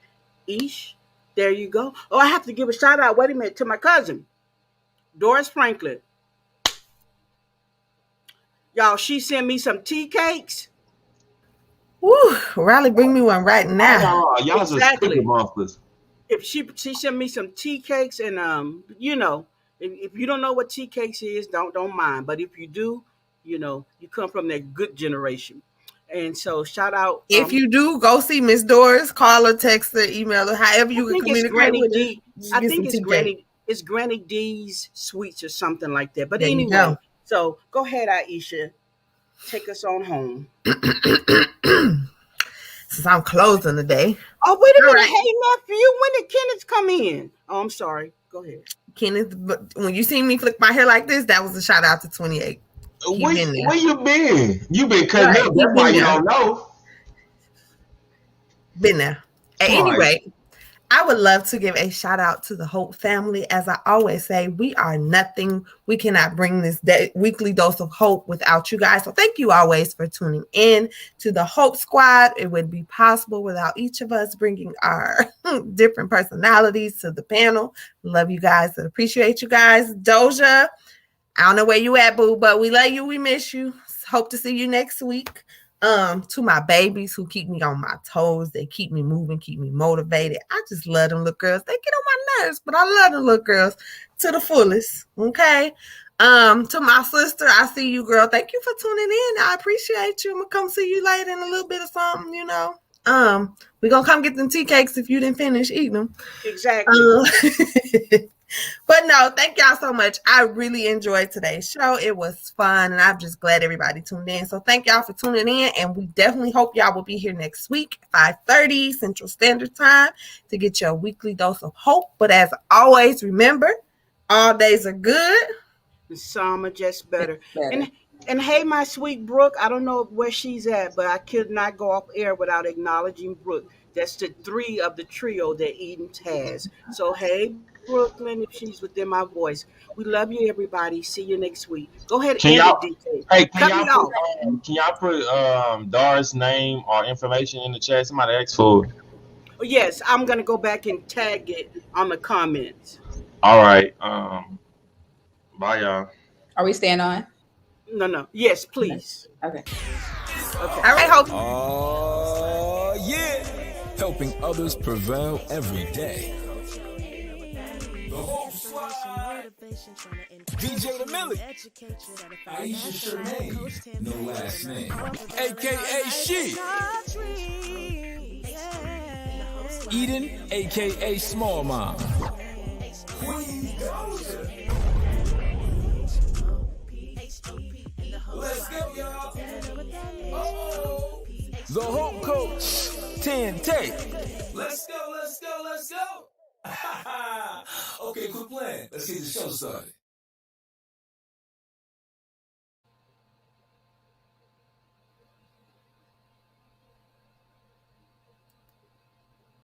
Speaker 7: Ish. There you go. Oh, I have to give a shout out. Wait a minute, to my cousin, Doris Franklin. Y'all, she sent me some tea cakes.
Speaker 3: Woo, Riley, bring me one right now.
Speaker 2: Oh, y'all just cookie
Speaker 7: Exactly.
Speaker 2: monsters.
Speaker 7: If she sent me some tea cakes and if you don't know what tea cakes is, don't mind. But if you do, you come from that good generation. And so shout out.
Speaker 3: If you do, go see Miss Doris, call her, text her, email her, however
Speaker 7: I
Speaker 3: you can
Speaker 7: think it's
Speaker 3: communicate
Speaker 7: Granny
Speaker 3: with her.
Speaker 7: D.
Speaker 3: Just
Speaker 7: I
Speaker 3: get
Speaker 7: think
Speaker 3: some
Speaker 7: it's
Speaker 3: tea cake.
Speaker 7: Granny D's sweets or something like that. But
Speaker 3: There you go.
Speaker 7: anyway, so go ahead, Aisha, take us on home.
Speaker 3: Since I'm closing the day.
Speaker 7: Oh, wait a
Speaker 3: All
Speaker 7: minute.
Speaker 3: right.
Speaker 7: Hey, nephew, when did Kenneth come in? Oh, I'm sorry. Go ahead.
Speaker 3: Kenneth, but when you see me flick my hair like this, that was a shout out to 28. He been
Speaker 2: Where
Speaker 3: there.
Speaker 2: you been? You been cutting
Speaker 3: Right.
Speaker 2: up.
Speaker 3: He
Speaker 2: That's why
Speaker 3: been
Speaker 2: you
Speaker 3: there.
Speaker 2: don't know.
Speaker 3: Been there. At
Speaker 2: All
Speaker 3: any
Speaker 2: right.
Speaker 3: rate, I would love to give a shout out to the Hope family. As I always say, we are nothing. We cannot bring this weekly dose of hope without you guys. So thank you always for tuning in to the Hope Squad. It wouldn't be possible without each of us bringing our different personalities to the panel. Love you guys and appreciate you guys. Doja, I don't know where you at, boo, but we love you. We miss you. Hope to see you next week. To my babies who keep me on my toes, they keep me moving, keep me motivated. I just love them little girls. They get on my nerves, but I love them little girls to the fullest. Okay. To my sister, I see you, girl. Thank you for tuning in. I appreciate you. I'm gonna come see you later in a little bit of something. We're gonna come get them tea cakes if you didn't finish eating them.
Speaker 7: Exactly.
Speaker 3: But no, thank y'all so much. I really enjoyed today's show. It was fun, and I'm just glad everybody tuned in. So thank y'all for tuning in, and we definitely hope y'all will be here next week, 5:30 Central Standard Time, to get your weekly dose of hope. But as always, remember, all days are good.
Speaker 7: Some are just better.
Speaker 4: Better.
Speaker 7: And hey, my sweet Brooke, I don't know where she's at, but I could not go off air without acknowledging Brooke. That's the three of the trio that Eden has. So hey, Brooklyn if she's within my voice. We love you, everybody. See you next week. Go ahead and
Speaker 2: Can
Speaker 7: end it,
Speaker 2: y'all?
Speaker 7: DJ.
Speaker 2: Hey,
Speaker 7: Cut me off.
Speaker 2: can y'all put Dar's name or information in the chat? Somebody asked for it.
Speaker 7: Oh, yes, I'm gonna go back and tag it on the comments.
Speaker 2: All right. Bye, y'all.
Speaker 4: Are we staying on?
Speaker 7: No, no. Yes,
Speaker 4: Okay.
Speaker 7: please.
Speaker 4: Okay.
Speaker 7: Okay.
Speaker 3: All right, Hope.
Speaker 1: Oh, yeah. Helping others prevail every day. The whole squad. DJ the Millie. Aisha Shermaine. No last name. AKA She. Eden, AKA Small Mom. Queen Doja. Let's go, y'all. Oh, the Hope Coach, 10 take. Let's go, let's go, let's go. Okay, quit playing. Let's get the show started.